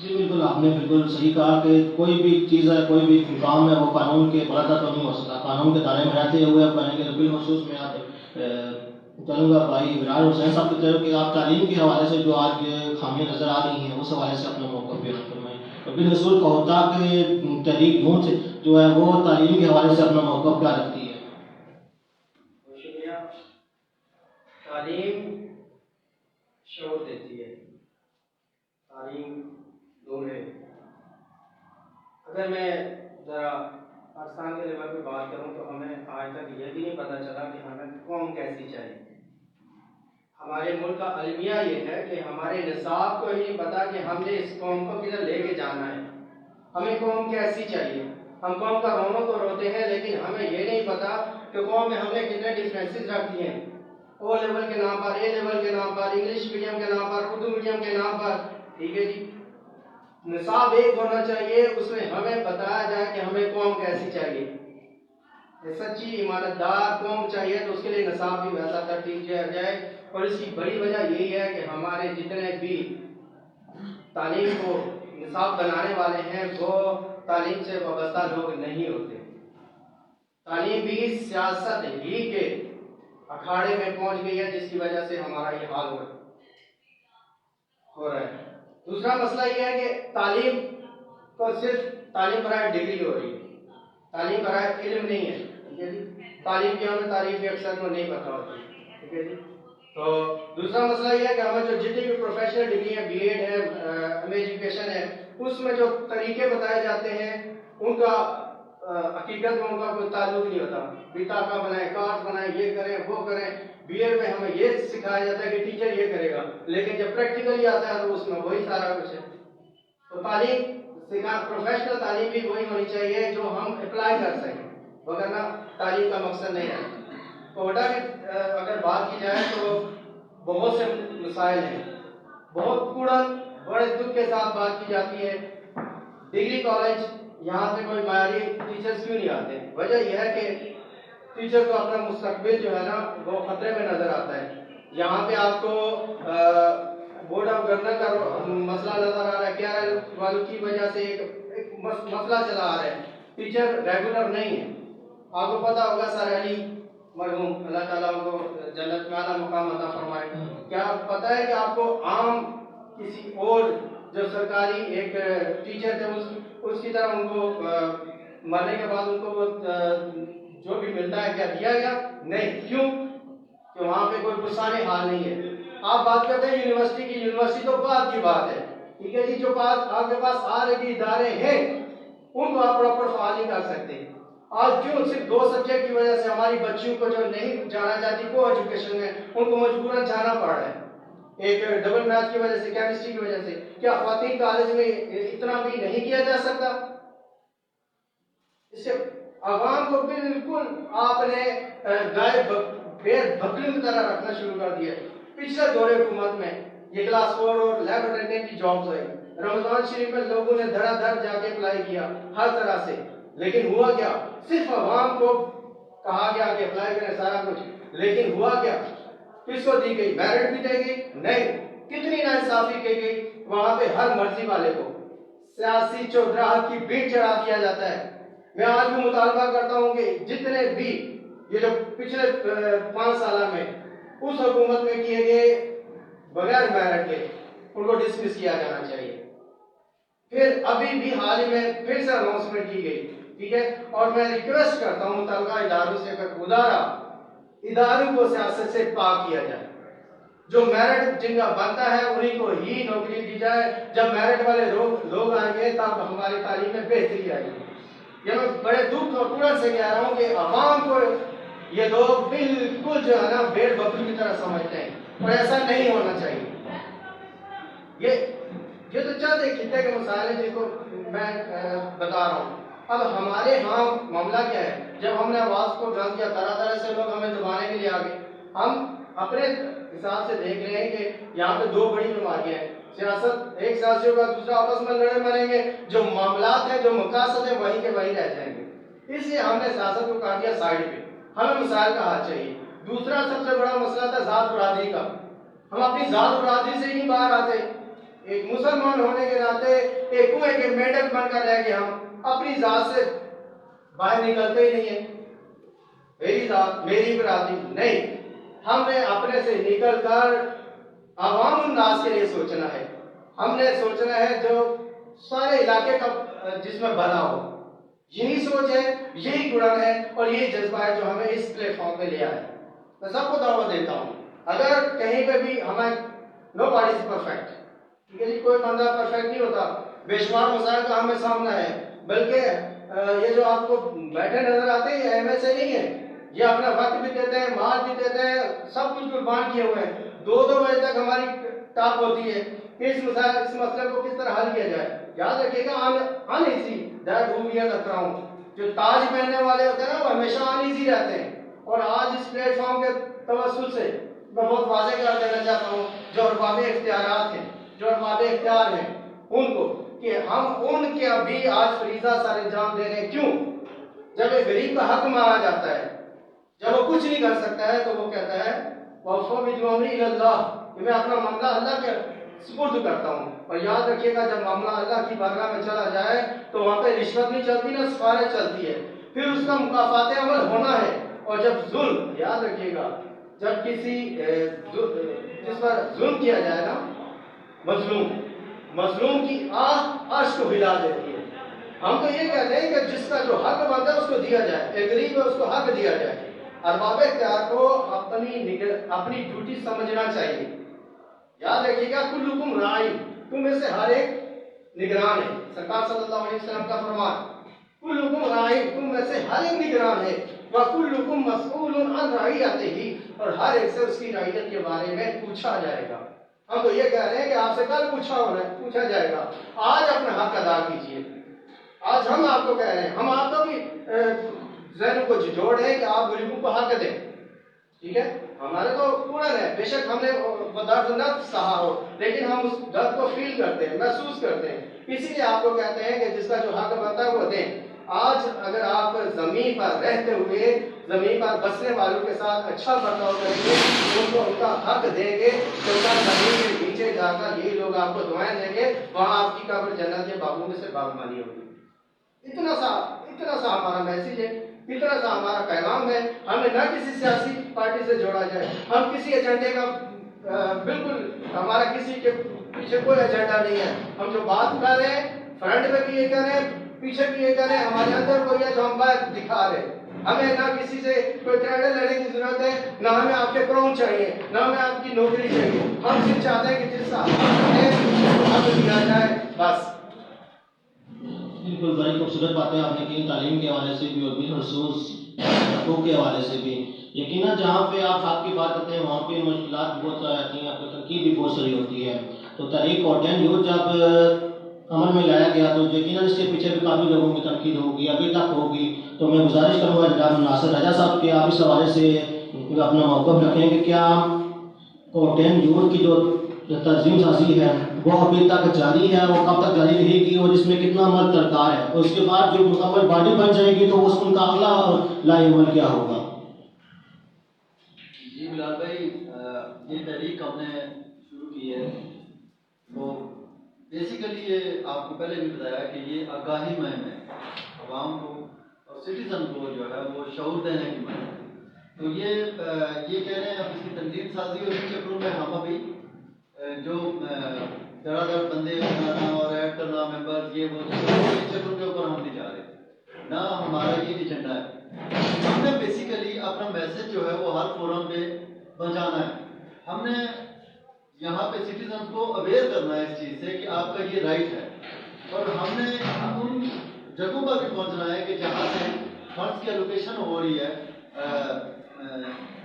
جی بالکل، آپ نے بالکل صحیح کہا کہ کوئی بھی چیز ہے، کوئی بھی کام ہے وہ قانون کے برابر تو نہیں ہو سکتا. قانون کے دائرے میں رہتے ہوئے آپ کریں گے. تو بالخصوص میں آپ چلوں گا بھائی ابرار حسین صاحب کی طرف کہ آپ تعلیم کے حوالے سے جو آج خامیاں نظر آ رہی ہیں اس حوالے سے اپنا موقف بیان فرمائیں. تو بالخصوص کا ہوتا کہ تحریک یونت جو ہے وہ تعلیم کے حوالے سے اپنا موقف کیا رکھتی ہے. شکریہ. تعلیم شعور دیتی ہے، تعلیم نور ہے. اگر میں ذرا پاکستان کے لیول پہ بات کروں تو ہمیں آج تک یہ بھی نہیں پتہ چلا کہ ہمیں قوم کیسی چاہیے. ہمارے ملک کا المیہ یہ ہے کہ ہمارے نصاب کو ہی نہیں پتا کہ ہم نے اس قوم کو کدھر لے کے جانا ہے. ہمیں قوم کیسی چاہیے. ہم قوم کا رونا تو روتے ہیں لیکن ہمیں یہ نہیں پتا کہ قوم میں ہم نے کتنے ڈفرینسز رکھ دیے ہیں. او لیول کے نام پر، اے لیول کے نام پر، انگلش میڈیم کے نام پر، اردو میڈیم کے نام پر. ٹھیک ہے جی، نصاب ایک ہونا چاہیے، اس میں ہمیں بتایا جائے کہ ہمیں قوم کیسی چاہیے. سچی ایمانت دار قوم چاہیے تو اس کے لیے نصاب بھی ویسا ترتیب کیا جائے. اور اس کی بڑی وجہ یہی ہے کہ ہمارے جتنے بھی تعلیم کو نصاب بنانے والے ہیں وہ تعلیم سے وابستہ لوگ نہیں ہوتے. تعلیم بھی سیاست ہی کے اکھاڑے میں پہنچ گئی ہے جس کی وجہ سے ہمارا یہ حال ہو رہا ہے. دوسرا مسئلہ یہ ہے کہ تعلیم کو صرف تعلیم برائے ڈگری ہو رہی ہے، تعلیم برائے علم نہیں ہے. ٹھیک ہے جی، تعلیم کی ہمیں تعریف اکثر کو نہیں پتہ ہوتی. ٹھیک ہے جی. تو دوسرا مسئلہ یہ ہے کہ ہمیں جو جتنی بھی پروفیشنل ڈگری ہے، بی ایڈ ہے، ایم اے ایجوکیشن ہے، اس میں جو طریقے بتائے جاتے ہیں ان کا حقیقت میں ان کا کوئی تعلق نہیں ہوتا. بیٹاکا بنائیں، کارڈ بنائیں، یہ کریں وہ کریں. بی ایڈ میں ہمیں یہ سکھایا جاتا ہے کہ ٹیچر یہ کرے گا، لیکن جب پریکٹیکلی آتا ہے تو اس میں وہی سارا کچھ ہے. تو تعلیم پروفیشنل تعلیم بھی وہی ہونی چاہیے جو ہم اپلائی کر سکیں، وگرنہ تعلیم کا مقصد نہیں ہے. کوٹا کی اگر بات کی جائے تو بہت سے مسائل ہیں. بہت بڑے دکھ کے ساتھ بات کی جاتی ہے ڈگری کالج یہاں سے کوئی معیاری ٹیچرز کیوں نہیں آتے. وجہ یہ ہے کہ ٹیچر کو اپنا مستقبل جو ہے نا وہ خطرے میں نظر آتا ہے. یہاں پہ آپ کو بورڈ آف گورنر کا مسئلہ نظر آ رہا ہے. کیرل والوں کی وجہ سے ایک مسئلہ چلا آ رہا ہے، ٹیچر ریگولر نہیں ہے. آپ کو پتا ہوگا سر علی مرحوم، اللہ تعالیٰ ان کو جنت میں اعلیٰ مقام عطا فرمائے. کیا پتا ہے کہ آپ کو عام کسی اور جو سرکاری ایک ٹیچر تھے اس کی طرح ان کو مرنے کے بعد ان کو وہ جو بھی ملتا ہے کیا دیا گیا؟ نہیں. کیوں؟ کہ وہاں پہ کوئی گسانے حال نہیں ہے. آپ بات کرتے ہیں یونیورسٹی کی، یونیورسٹی تو بعد کی بات ہے. ٹھیک ہے جی، جو آپ کے پاس سارے بھی ادارے ہیں ان کو آپ پراپر فعال نہیں کر سکتے. آج کیوں صرف 2 سبجیکٹ کی وجہ سے ہماری بچیوں کو جو نہیں جانا چاہتی کو ایجوکیشن میں ان کو مجبوراً جانا پڑ رہا ہے. ایک ڈبل میتھ کی وجہ سے، کیمسٹری کی وجہ سے. کیا خواتین کالج میں اتنا بھی نہیں کیا جا سکتا؟ اس سے عوام کو بالکل آپ نے گائے بیر بکری کی طرح رکھنا شروع کر دیا. پچھلے دور حکومت میں یہ کلاس 4 اور لیب اٹینڈنٹ کی جابز آئی. رمضان شریف میں لوگوں نے دھڑا دھڑ جا کے اپلائی کیا ہر طرح سے، لیکن ہوا کیا؟ صرف عوام کو کہا گیا کہ اپلائی کریں سارا کچھ، لیکن ہوا کیا؟ کس کو دی گئی؟ میرٹ بھی دے گئی؟ نہیں. کتنی ناانصافی کی گئی وہاں پہ. ہر مرضی والے کو سیاسی چودراہٹ کی بھیٹ چڑھا دیا جاتا ہے. میں آج بھی مطالبہ کرتا ہوں کہ جتنے بھی یہ جو پچھلے 5 سالہ میں اس حکومت میں کیے گئے بغیر میرٹ کے ان کو ڈسمس کیا جانا چاہیے. پھر ابھی بھی حال ہی میں پھر سے اناؤنسمنٹ کی گئی. ٹھیک ہے، اور میں ریکویسٹ کرتا ہوں متعلقہ اداروں سے کہ اداروں کو سیاست سے پاک کیا جائے. جو میرٹ جن کا بنتا ہے انہیں کو ہی نوکری دی جائے. جب میرٹ والے لوگ آئیں گے تب ہماری تعلیم میں بہتری آئے گی. یہ میں بڑے دکھ اور ٹوٹن سے کہہ رہا ہوں کہ عوام کو یہ لوگ بالکل جو ہے نا بھیڑ بکری کی طرح سمجھتے ہیں، اور ایسا نہیں ہونا چاہیے. یہ تو چند ایک خطے کے مسائل ہیں جن کو میں بتا رہا ہوں. اب ہمارے ہاں معاملہ کیا ہے؟ جب ہم نے آواز کو بلند کیا طرح طرح سے لوگ ہمیں دبانے کے لیے آ گئے. ہم اپنے حساب سے دیکھ رہے ہیں کہ یہاں پہ 2 بڑی بیماریاں ہیں. سیاست ایک سیاسی ہوگا، دوسرا آپس میں لڑے مریں گے. جو معاملات ہیں، جو مقاصد ہیں، وہی کے وہی رہ جائیں گے. اس لیے ہم نے سیاست کو کر دیا سائڈ پہ. ہمیں مسائل کا حل چاہیے. دوسرا سب سے بڑا مسئلہ تھا ذات برادری کا. ہم اپنی ذات برادری سے ہی نہیں باہر آتے. ایک مسلمان ہونے کے ناطے ایک کنویں کے مینڈل بن کر رہ گئے ہم اپنی ذات سے باہر نکلتے ہی نہیں ہیں. میری ذات میری برادری نہیں, ہم نے اپنے سے نکل کر عوام الناس کے لیے سوچنا ہے. ہم نے سوچنا ہے جو سارے علاقے کا جس میں بھلا ہو. یہی سوچ ہے, یہی گڑن ہے اور یہی جذبہ ہے جو ہمیں اس پلیٹ فارم پہ لیا ہے. میں سب کو دعوت دیتا ہوں, اگر کہیں پہ بھی ہمیں نو باڈی از پرفیکٹ, ٹھیک ہے جی, کوئی بندہ پرفیکٹ نہیں ہوتا, بے شمار مسائل کا ہمیں سامنا ہے. بلکہ یہ جو آپ کو بیٹھے نظر آتے ہیں یہ ایم ایس اے نہیں ہے, یہ اپنا وقت بھی دیتے ہیں, مال بھی دیتے ہیں, سب کچھ قربان کیے ہوئے ہیں. 2 بجے تک ہماری ٹاپ ہوتی ہے کہ اس مسئلے کو کس طرح حل کیا جائے. یاد رکھیے گا uneasy that who we are the crown. جو تاج پہننے والے ہوتے ہیں نا وہ ہمیشہ ان ایزی رہتے ہیں. اور آج اس پلیٹ فارم کے توسل سے میں بہت واضح کر دینا چاہتا ہوں جو ارباب اختیارات ہیں, جو ارباب اختیار ہیں, ان کو کہ ہم ان کے ابھی آج فریضہ سر انجام دے رہے ہیں. کیوں؟ جب ایک غریب کا حق مارا جاتا ہے, جب وہ کچھ نہیں کر سکتا ہے تو وہ کہتا ہے وَأَفْوِضُ أَمْرِي إِلَى اللَّهِ, کہ میں اپنا معاملہ اللہ کے سپرد کرتا ہوں. اور یاد رکھیے گا جب معاملہ اللہ کی بارگاہ میں چلا جائے تو وہاں پہ رشوت نہیں چلتی, نہ سفارش چلتی ہے, پھر اس کا مکافات عمل ہونا ہے. اور جب ظلم, یاد رکھیے گا, جب کسی جس پر ظلم کیا جائے نا, مظلوم کی آہ عرش کو ہلا دیتی ہے. ہم تو یہ کہتے ہیں کہ جس کا جو حق بنتا ہے اس کو دیا جائے, ایک غریب ہے اس کو حق دیا جائے. ارباب اختیار کو اپنی ڈیوٹی سمجھنا چاہیے. یاد رکھیے گا کلکم راعی, تم میں سے ہر ایک نگران ہے. سرکار صلی اللہ علیہ وسلم کا فرمان, کلکم راعی, تم میں سے ہر ایک نگران ہے, وکلکم مسئول عن رعیتہ, اور ہر ایک سے اس کی رعیت کے بارے میں پوچھا جائے گا. ہم تو یہ کہہ رہے ہیں کہ آپ سے کل پوچھا جائے گا, آج اپنا حق ادا کیجیے. آج ہم آپ کو کہہ رہے ہیں, ہم آپ کو بھی ذہنوں کو جھجوڑ ہے کہ آپ غریبوں کو حق دیں. ٹھیک ہے, ہمارے تو پورا ہے, بے شک ہم نے وہ درد نہ سہا ہو, لیکن ہم اس درد کو فیل کرتے ہیں, محسوس کرتے ہیں. اسی لیے آپ کو کہتے ہیں کہ جس کا جو حق بنتا ہے وہ دیں. آج اگر آپ زمین پر رہتے ہوئے زمین پر بسنے والوں کے ساتھ اچھا برتاؤ کریں گے, ان کو ان کا حق دیں گے, تو زمین کے نیچے جا کر یہی لوگ آپ کو دعائیں دیں گے, وہاں آپ کی قبر جنت کے باغوں میں سے باغبانی ہوگی. اتنا سا ہمارا میسیج ہے, اتنا سا ہمارا پیغام ہے. ہمیں نہ کسی سیاسی پارٹی سے جوڑا جائے, ہم کسی ایجنڈے کا بالکل, ہمارا کسی کے پیچھے کوئی ایجنڈا نہیں ہے. ہم جو بات کر رہے ہیں فرنٹ میں بھی یہ کر رہے ہیں, پیچھے بھی یہ کر رہے ہیں, ہمارے اندر کوئی ہے جو ہم باہر دکھا رہے ہیں. ہمیں نہ کسی سے کوئی کریڈٹ لینے کی ضرورت ہے, نہ ہمیں آپ کے کراؤن چاہیے, نہ ہمیں آپ کی نوکری چاہیے. ہم صرف چاہتے ہیں کہ جس کا حق دیا جائے بس. بالکل بڑی خوبصورت باتیں آپ نے کی, تعلیم کے حوالے سے بھی اور بالخصوص حقوق کے حوالے سے بھی. یقیناً جہاں پہ آپ حق کی بات کرتے ہیں وہاں پہ مشکلات بہت ساری آتی ہیں, آپ کو تنقید بھی بہت ساری ہوتی ہے. تو تحریک کوٹین یوتھ جب عمل میں لایا گیا تو یقیناً اس کے پیچھے بھی کافی لوگوں کی تنقید ہوگی, ابھی تک ہوگی. تو میں گزارش کروں گا جناب ناصر رضا صاحب کہ آپ اس حوالے سے اپنا موقف رکھیں کہ کیا کوٹین یوتھ کی جو تنظیم سازی ہے وہ ابھی تک جاری ہے, وہ کب تک جاری رہے گی, اور اس میں کتنا عمل درکار ہے, اور اس کے بعد جو مکمل باڈی بن جائے گی تو اس ان کا اگلا لائی عمل کیا ہوگا؟ جی بلال بھائی, یہ تحریک ہم نے شروع کی ہے تو بیسیکلی یہ آپ کو پہلے بھی بتایا کہ یہ آگاہی مہم ہے, عوام کو اور سٹیزن کو جو ہے وہ شعور دینے کی مہم ہے. تو یہ کہہ رہے ہیں اب اس کی تنظیم سازی اور ان چکروں میں ہم ابھی جو دڑا دڑ بندے بنانا اور ایڈ کرنا ممبر یہ وہ چکروں کے اوپر ہم نہیں جا رہے, نہ ہمارا یہ ایجنڈا ہے. ہم نے بیسیکلی اپنا میسج جو ہے وہ ہر فورم پہ پہنچانا ہے. ہم نے یہاں پہ سٹیزن کو اویئر کرنا ہے اس چیز سے کہ آپ کا یہ رائٹ ہے, اور ہم نے ان جگہوں پر بھی پہنچنا ہے کہ جہاں سے فنڈس کی الوکیشن ہو رہی ہے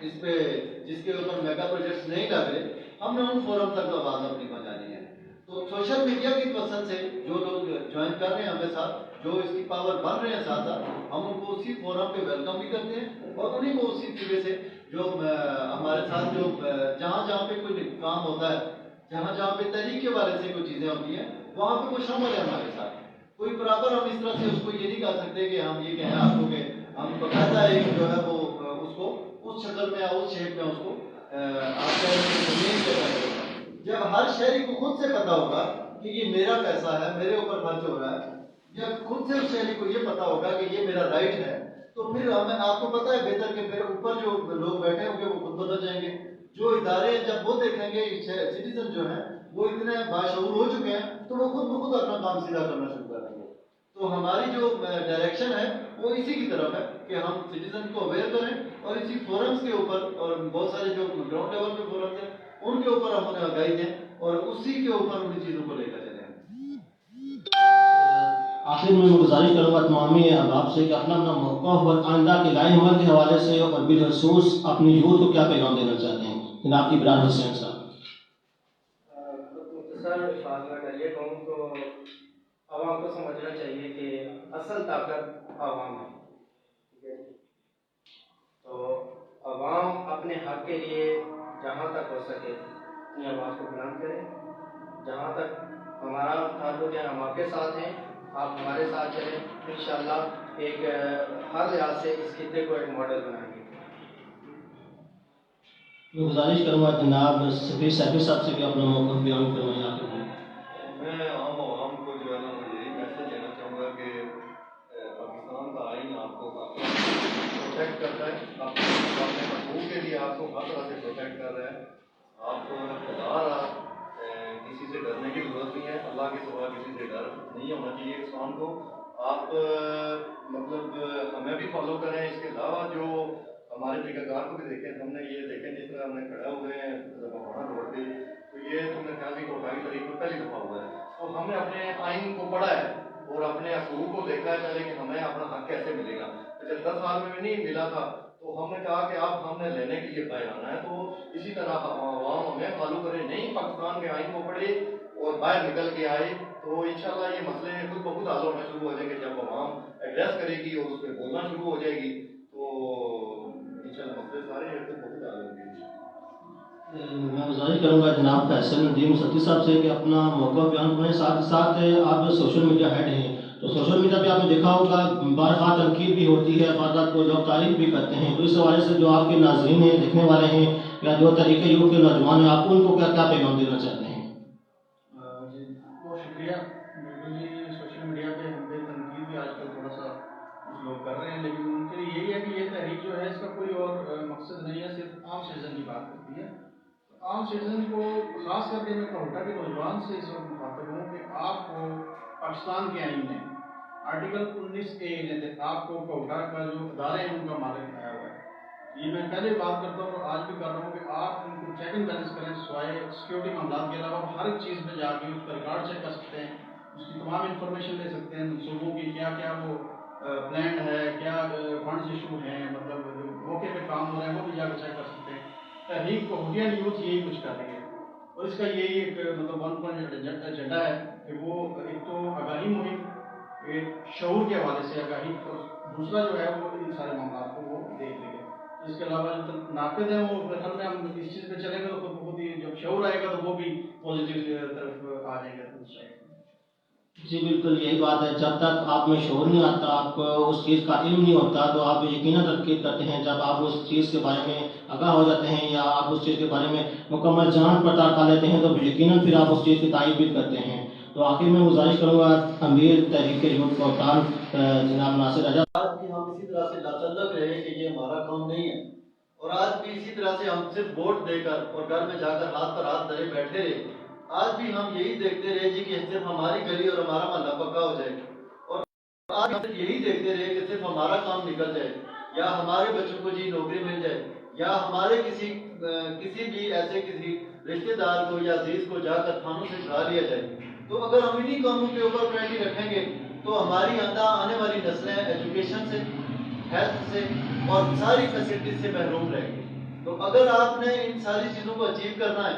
اس پہ جس کے اوپر میگا پروجیکٹس نہیں لگ رہے, ہم نے ان فورم تک آواز اپنی پہنچانی ہے. تو سوشل میڈیا کی پسند سے جو لوگ جوائن کر رہے ہیں ہمیں ساتھ, جو اس کی پاور بن رہے ہیں ساتھ ساتھ, ہم ان کو اسی فورم پہ ویلکم بھی کرتے ہیں, اور انہیں کو اسی طریقے سے جو ہمارے ساتھ جو جہاں پہ کوئی کام ہوتا ہے, جہاں پہ تحریک کے بارے سے کوئی چیزیں ہوتی ہیں وہاں پہ وہ شامل ہے ہمارے ساتھ. کوئی برابر ہم اس طرح سے اس کو یہ نہیں کر سکتے کہ ہم یہ کہیں آپ کو کہ ہم باقاعدہ ایک جو ہے وہ اس کو اس شکل میں اس شیپ میں اس کو آپ جب ہر شہری کو خود سے پتا ہوگا کہ یہ میرا پیسہ ہے، میرے اوپر خرچ ہو رہا ہے، جب خود سے اس شہری کو یہ پتا ہوگا کہ یہ میرا رائٹ ہے، تو پھر ہمیں آپ کو پتا ہے بہتر کہ پھر اوپر جو لوگ بیٹھے ہوں گے وہ خود بدل جائیں گے. جو ادارے جب وہ دیکھیں گے سٹیزن جو ہیں وہ اتنے باشعور ہو چکے ہیں تو وہ خود بخود اپنا کام سیدھا کرنا شروع کر دیں گے. تو ہماری جو ڈائریکشن ہے وہ اسی کی طرف ہے کہ ہم سٹیزن کو اویئر کریں اور اسی فورمز کے اوپر اور بہت سارے جو گراؤنڈ لیول پہ فورمز ہیں ان کے اوپر ہم انہیں آگاہی دیں اور اسی کے اوپر ان چیزوں کو لے کر چلیں. آخر میں گزارش کروں گا تمام احباب سے کہ اپنا موقف اور آئندہ کے لائن عمل کے حوالے سے اور بالخصوص اپنی یوتھ کو کیا پیغام دینا چاہتے ہیں. جناب عمران حسین صاحب. مختصر الفاظ میں اگر یہ کہوں تو عوام کو سمجھنا چاہیے کہ اصل طاقت عوام ہے. ٹھیک ہے، تو عوام اپنے حق کے لیے جہاں تک ہو سکے اپنی آواز کو بلند کرے. جہاں تک ہمارا تعلق ہے ہم آپ کے ساتھ ہیں، آپ ہمارے ساتھ چلیں. انشاءاللہ ایک ہر لحاظ سے اس خطے کو ایک ماڈل بنائیں گے. میں گزارش کروں گا جناب سفیر سیفی صاحب سے کہ اپنا موقف بیان کروائیں. آخر میں عام عوام کو جو ہے نا وہ یہی میسج دینا چاہوں گا کہ پاکستان کا آئین آپ کو کافی پروٹیکٹ کرتا ہے، آپ کو اپنے حقوق کے لیے آپ کو ہر طرح سے پروٹیکٹ کر رہا ہے. آپ کسی سے ڈرنے کی ضرورت نہیں ہے، اللہ کے سوا کسی سے ڈر نہیں ہونا چاہیے انسان کو. آپ مطلب ہمیں بھی فالو کریں. اس کے علاوہ جو ہمارے ٹھیکیدار کو بھی دیکھیں، ہم نے یہ دیکھیں جس طرح ہم نے کھڑے ہوئے ہیں بہانا روڈ پہ، تو یہ تم نے خیال کی 28 تاریخ کو پہلی دفعہ ہوا ہے. تو ہم نے اپنے آئین کو پڑھا ہے اور اپنے حقوق کو دیکھا ہے پہلے کہ ہمیں اپنا حق کیسے ملے گا. جب 10 سال میں بھی نہیں ملا تھا تو ہم نے کہا کہ اب ہم نے لینے کے لیے باہر آنا ہے. تو اسی طرح عوام ہمیں فالو کرے، نہیں پاکستان کے آئین کو پڑھے اور باہر نکل کے آئے تو انشاءاللہ یہ مسئلے خود بخود حل ہونا شروع ہو جائیں گے. جب عوام ایڈریس کرے گی اور اس پہ بولنا شروع ہو جائے گی تو انشاءاللہ مسئلے سارے خود بخود حل ہوں گے. میں گزارش کروں گا جناب فیصل ندیم ستی صاحب سے کہ اپنا موقف بیان کریں. ساتھ ساتھ آپ سوشل میڈیا ہیڈ ہیں تو سوشل میڈیا پہ آپ نے دیکھا ہوگا بارہا تنقید بھی ہوتی ہے، بعض کو لوگ تعریف بھی کرتے ہیں. تو اس حوالے سے جو آپ کے ناظرین ہیں، دیکھنے والے ہیں یا جو طریقے یوتھ کے نوجوان ہیں، آپ ان کو کیا پیغام دینا چاہتے ہیں؟ جی بہت شکریہ. بالکل جی، سوشل میڈیا پہ ہم پہ تنقید بھی آج کل تھوڑا سا کچھ لوگ کر رہے ہیں، لیکن ان کے لیے یہی ہے کہ یہ تحریک جو ہے اس کا کوئی اور مقصد نہیں ہے، صرف عام سٹیزن کی بات کرتی ہے. عام سٹیزن کو خاص کر کے میں کوٹا کے نوجوان سے اس وقت مخاطب ہوں کہ آپ کو پاکستان کے آئین میں آرٹیکل 19A نے آپ کو کوٹا کا جو ادارے ہیں ان کا مالک بنایا ہوا ہے. یہ میں پہلے بات کرتا ہوں اور آج بھی کر رہا ہوں کہ آپ ان کو چیک اینڈ بیلنس کریں، سوائے سیکورٹی معاملات کے علاوہ ہر چیز میں جا کے اس کا ریکارڈ چیک کر سکتے ہیں، اس کی تمام انفارمیشن لے سکتے ہیں، منصوبوں کی کیا کیا وہ پلان ہے، کیا فنڈز ایشو ہیں، مطلب جو موقع پہ کام ہو رہے ہیں وہ بھی جا کے چیک کر سکتے ہیں. تحریک کو ہڈین یوتھ یہی کچھ کر رہی ہے اور اس کا یہی ایک مطلب 1 پوائنٹ ایجنڈا ہے کہ وہ ایک تو آگاہی مہم، ایک شعور کے حوالے سے آگاہی، اور دوسرا جو ہے وہ ان سارے معاملات کو وہ دیکھ لیں گے. اس کے علاوہ جو ناقد ہیں وہ میرے خیال میں ہم اس چیز پہ چلیں گے تو خود ہی جب شعور آئے گا تو وہ بھی پازیٹیو طرف آ جائیں گے. جی بالکل یہی بات ہے. جب تک آپ میں شعور نہیں آتا، آپ کو اس چیز کا علم نہیں ہوتا تو آپ یقیناً تنقید کرتے ہیں. جب آپ اس چیز کے بارے میں آگاہ ہو جاتے ہیں یا آپ اس چیز کے بارے میں مکمل جانچ پڑتال کر لیتے ہیں تو یقیناً پھر آپ اس چیز کی تائید بھی کرتے ہیں. تو آخر میں گزارش کروں گا امیر تحریک یوتھ کوٹان جناب ناصر رجا. آج بھی ہم اسی طرح سے لاچلک رہے کہ یہ ہمارا کام نہیں ہے اور آج بھی اسی طرح سے ہم صرف ووٹ دے کر اور گھر میں جا کر ہاتھ پر ہاتھ دھرے بیٹھے رہے. آج بھی ہم یہی دیکھتے رہے جی کہ صرف ہماری گلی اور ہمارا محلہ پکا ہو جائے اور آج ہم یہی دیکھتے رہے کہ صرف ہمارا کام نکل جائے یا ہمارے بچوں کو جی نوکری مل جائے یا ہمارے کسی بھی ایسے کسی رشتہ دار کو یا عزیز کو جا کر تھانوں سے چھڑا لیا جائے. تو اگر ہم انہی کاموں کے اوپر پرائرٹی رکھیں گے تو ہماری آنے والی نسلیں ایجوکیشن سے، ہیلتھ سے اور ساری فیسلٹیز سے محروم رہیں گی. تو اگر آپ نے ان ساری چیزوں کو اچیو کرنا ہے،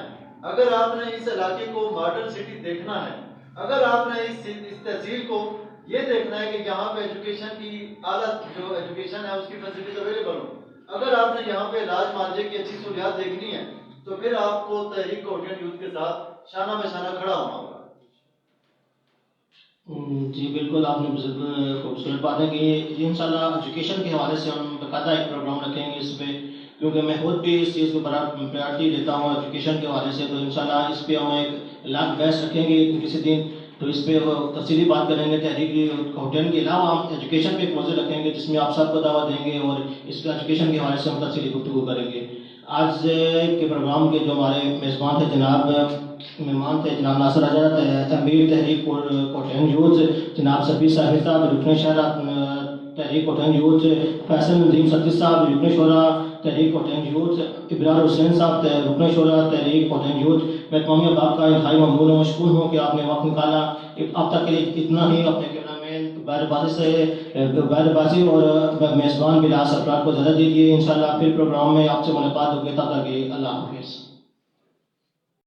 اگر آپ نے اس علاقے کو ماڈرن سٹی دیکھنا ہے، اگر آپ نے اس تحصیل کو یہ دیکھنا ہے کہ یہاں پہ ایجوکیشن کی اعلیٰ جو ایجوکیشن ہے اس کی فیسلٹیز اویلیبل ہو، اگر آپ نے یہاں پہ علاج معالجے کی اچھی سہولیات دیکھنی ہے تو پھر آپ کو تحریک کوٹین یوتھ کے ساتھ شانہ بہ شانہ کھڑا ہونا ہوگا. جی بالکل، آپ نے خوبصورت باتیں کی. ان شاء اللہ ایجوکیشن کے حوالے سے ہم باقاعدہ ایک پروگرام رکھیں گے اس پہ کیونکہ میں خود بھی اس چیز کو بڑا پریارٹی دیتا ہوں ایجوکیشن کے حوالے سے. تو انشاءاللہ اس پہ ہم ایک الگ بحث رکھیں گے کسی دن, تو اس پہ تفصیلی بات کریں گے. تحریری کنٹینٹ کے علاوہ ہم ایجوکیشن پہ ایک موضوع رکھیں گے جس میں آپ سب کو دعوت دیں گے اور اس کے ایجوکیشن کے حوالے سے ہم تفصیلی گفتگو کریں گے. آج کے پروگرام کے جو ہمارے میزبان تھے جناب ناصر حضرت, امیر تحریک کوٹین یوتھ جناب سبیر صاحب صاحب رکن شہرہ تحریک کوٹین یوتھ, فیصل ندیم ستی صاحب رکن شورا تحریک کوٹین یوتھ, ابرار حسین صاحب رکن شورا تحریک کوٹین یوتھ. میں تمام احباب کا انتہائی ممنون و مشکور ہوں کہ آپ نے وقت نکالا. اب تک کے لیے اتنا ہی. اپنے کیمرہ مین بیر بازی اور میزبان بلاس افراد کو اجازت دیجیے. انشاءاللہ پھر پروگرام میں آپ سے ملاقات ہوگی. تب تک اللہ حافظ.